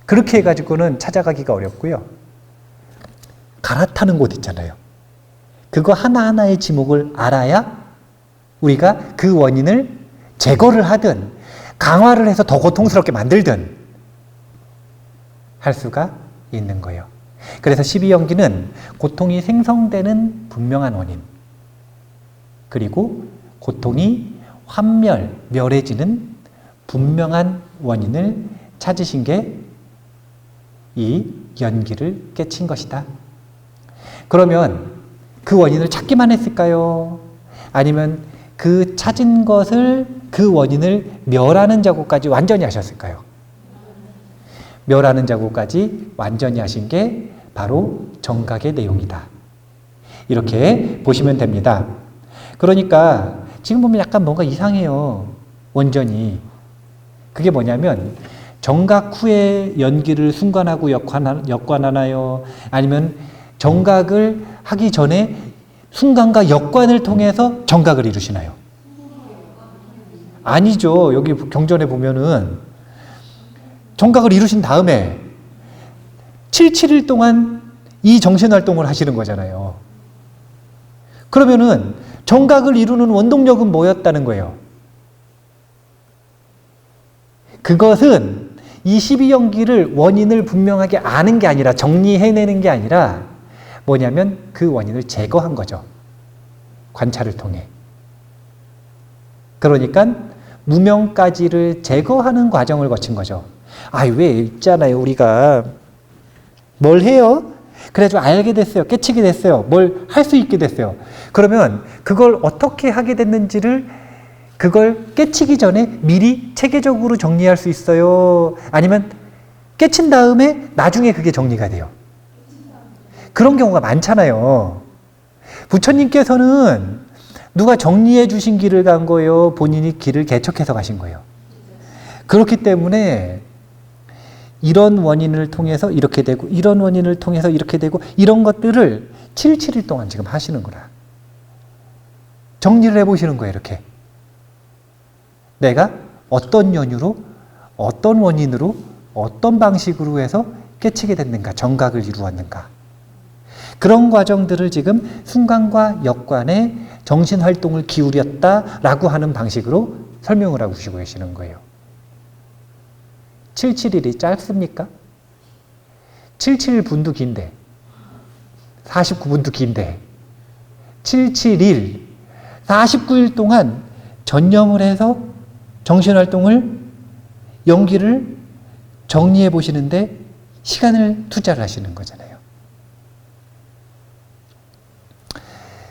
그렇게 해가지고는 찾아가기가 어렵고요. 갈아타는 곳 있잖아요. 그거 하나하나의 지목을 알아야 우리가 그 원인을 제거를 하든 강화를 해서 더 고통스럽게 만들든 할 수가 있는 거예요. 그래서 12연기는 고통이 생성되는 분명한 원인, 그리고 고통이 환멸, 멸해지는 분명한 원인을 찾으신 게 이 연기를 깨친 것이다. 그러면 그 원인을 찾기만 했을까요? 아니면 그 찾은 것을, 그 원인을 멸하는 작업까지 완전히 하셨을까요? 멸하는 작업까지 완전히 하신 게 바로 정각의 내용이다. 이렇게 보시면 됩니다. 그러니까 지금 보면 약간 뭔가 이상해요. 원전이. 그게 뭐냐면 정각 후에 연기를 순관하고 역관하나요? 아니면 정각을 하기 전에 순관과 역관을 통해서 정각을 이루시나요? 아니죠. 여기 경전에 보면은 정각을 이루신 다음에 7일 동안 이 정신활동을 하시는 거잖아요. 그러면은 정각을 이루는 원동력은 뭐였다는 거예요? 그것은 이 12연기를 원인을 분명하게 아는 게 아니라, 정리해내는 게 아니라 뭐냐면 그 원인을 제거한 거죠. 관찰을 통해. 그러니까 무명까지를 제거하는 과정을 거친 거죠. 왜 있잖아요. 우리가 뭘 해요? 그래가지고 알게 됐어요. 깨치게 됐어요. 뭘 할 수 있게 됐어요. 그러면 그걸 어떻게 하게 됐는지를, 그걸 깨치기 전에 미리 체계적으로 정리할 수 있어요? 아니면 깨친 다음에 나중에 그게 정리가 돼요? 그런 경우가 많잖아요. 부처님께서는 누가 정리해 주신 길을 간 거예요? 본인이 길을 개척해서 가신 거예요? 그렇기 때문에 이런 원인을 통해서 이렇게 되고, 이런 원인을 통해서 이렇게 되고, 이런 것들을 7일 동안 지금 하시는 거라. 정리를 해보시는 거예요. 이렇게. 내가 어떤 연유로, 어떤 원인으로, 어떤 방식으로 해서 깨치게 됐는가, 정각을 이루었는가. 그런 과정들을 지금 순관과 역관에 정신활동을 기울였다라고 하는 방식으로 설명을 하고 계시는 거예요. 7일이 짧습니까? 77분도 긴데, 49분도 긴데, 7일, 49일 동안 전념을 해서 정신활동을, 연기를 정리해 보시는데 시간을 투자를 하시는 거잖아요.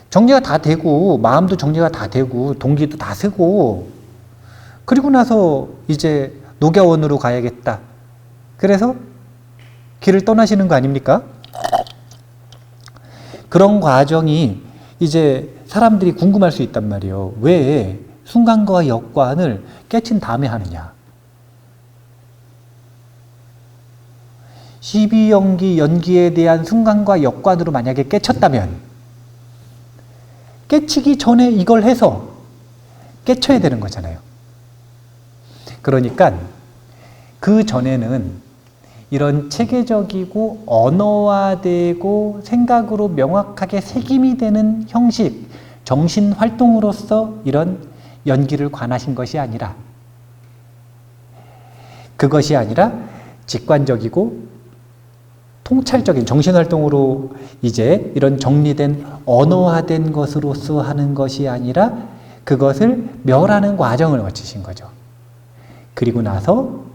정리가 다 되고, 마음도 정리가 다 되고, 동기도 다 쓰고, 그리고 나서 이제 녹야원으로 가야겠다. 그래서 길을 떠나시는 거 아닙니까? 그런 과정이 이제 사람들이 궁금할 수 있단 말이에요. 왜 순관과 역관을 깨친 다음에 하느냐. 12연기, 연기에 대한 순관과 역관으로 만약에 깨쳤다면 깨치기 전에 이걸 해서 깨쳐야 되는 거잖아요. 그러니까 그 전에는 이런 체계적이고 언어화되고 생각으로 명확하게 새김이 되는 형식, 정신활동으로서 이런 연기를 관하신 것이 아니라, 그것이 아니라 직관적이고 통찰적인 정신활동으로 이제 이런 정리된 언어화된 것으로서 하는 것이 아니라 그것을 멸하는 과정을 거치신 거죠. 그리고 나서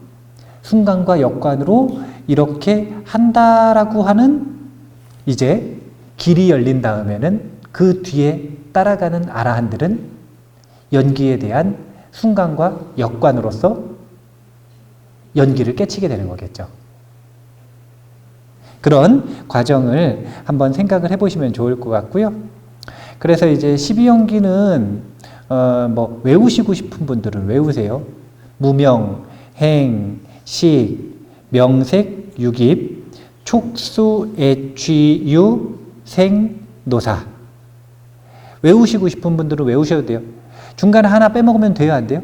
순간과 역관으로 이렇게 한다라고 하는 이제 길이 열린 다음에는 그 뒤에 따라가는 아라한들은 연기에 대한 순간과 역관으로서 연기를 깨치게 되는 거겠죠. 그런 과정을 한번 생각을 해보시면 좋을 것 같고요. 그래서 이제 12연기는 뭐 외우시고 싶은 분들은 외우세요. 무명, 행, 식, 명색, 유깁, 촉수, 애취, 유, 생, 노사. 외우시고 싶은 분들은 외우셔도 돼요. 중간에 하나 빼먹으면 돼요, 안 돼요?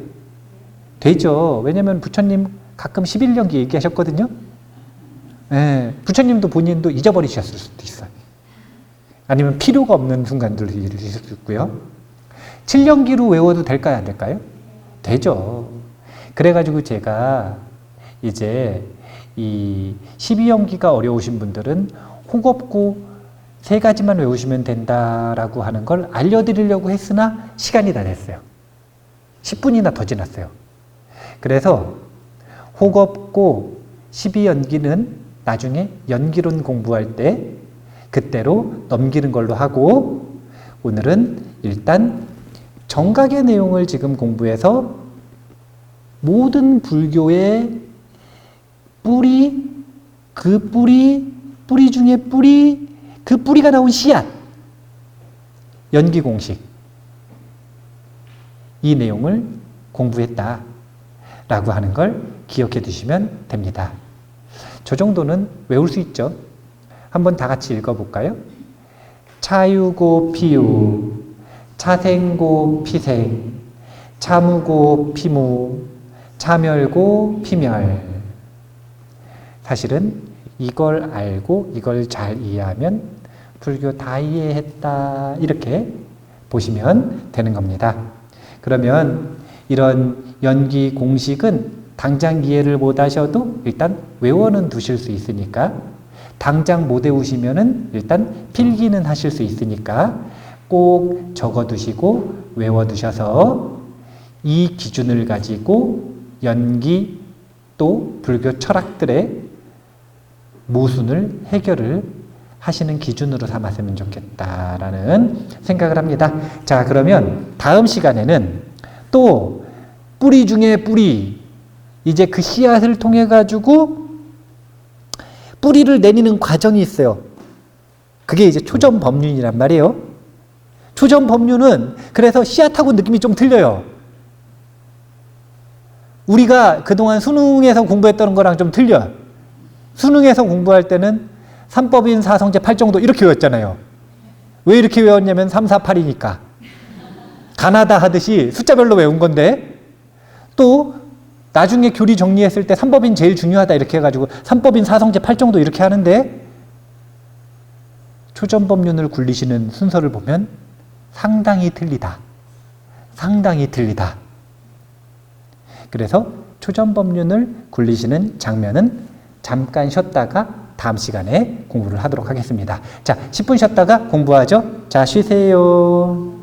되죠. 왜냐면 부처님 가끔 11연기 얘기하셨거든요. 예, 부처님도 본인도 잊어버리셨을 수도 있어요. 아니면 필요가 없는 순간들도 있을 수 있고요. 7연기로 외워도 될까요, 안 될까요? 되죠. 그래가지고 제가 이제 이 12연기가 어려우신 분들은 혹없고 3가지만 외우시면 된다라고 하는 걸 알려드리려고 했으나 시간이 다 됐어요. 10분이나 더 지났어요. 그래서 혹없고 12연기는 나중에 연기론 공부할 때 그때로 넘기는 걸로 하고, 오늘은 일단 정각의 내용을 지금 공부해서 모든 불교의 뿌리, 그 뿌리 중에 뿌리, 그 뿌리가 나온 씨앗, 연기 공식, 이 내용을 공부했다 라고 하는 걸 기억해 두시면 됩니다. 저 정도는 외울 수 있죠. 한번 다 같이 읽어볼까요? 차유고 피유, 차생고 피생, 차무고 피무, 차멸고 피멸. 사실은 이걸 알고 이걸 잘 이해하면 불교 다 이해했다, 이렇게 보시면 되는 겁니다. 그러면 이런 연기 공식은 당장 이해를 못 하셔도 일단 외워는 두실 수 있으니까, 당장 못 외우시면은 일단 필기는 하실 수 있으니까 꼭 적어 두시고 외워 두셔서 이 기준을 가지고 연기 또 불교 철학들의 모순을 해결을 하시는 기준으로 삼았으면 좋겠다라는 생각을 합니다. 자, 그러면 다음 시간에는 또 뿌리 중에 뿌리, 이제 그 씨앗을 통해 가지고 뿌리를 내리는 과정이 있어요. 그게 이제 초전법륜이란 말이에요. 초전법륜은 그래서 씨앗하고 느낌이 좀 틀려요. 우리가 그동안 수능에서 공부했던 거랑 좀 틀려요. 수능에서 공부할 때는 삼법인 사성제 8정도 이렇게 외웠잖아요. 왜 이렇게 외웠냐면 3, 4, 8이니까. 가나다 하듯이 숫자별로 외운 건데, 또 나중에 교리 정리했을 때 삼법인 제일 중요하다 이렇게 해가지고 삼법인 사성제 8정도 이렇게 하는데, 초전법륜을 굴리시는 순서를 보면 상당히 틀리다. 상당히 틀리다. 그래서 초전법륜을 굴리시는 장면은 잠깐 쉬었다가 다음 시간에 공부를 하도록 하겠습니다. 자, 10분 쉬었다가 공부하죠. 자, 쉬세요.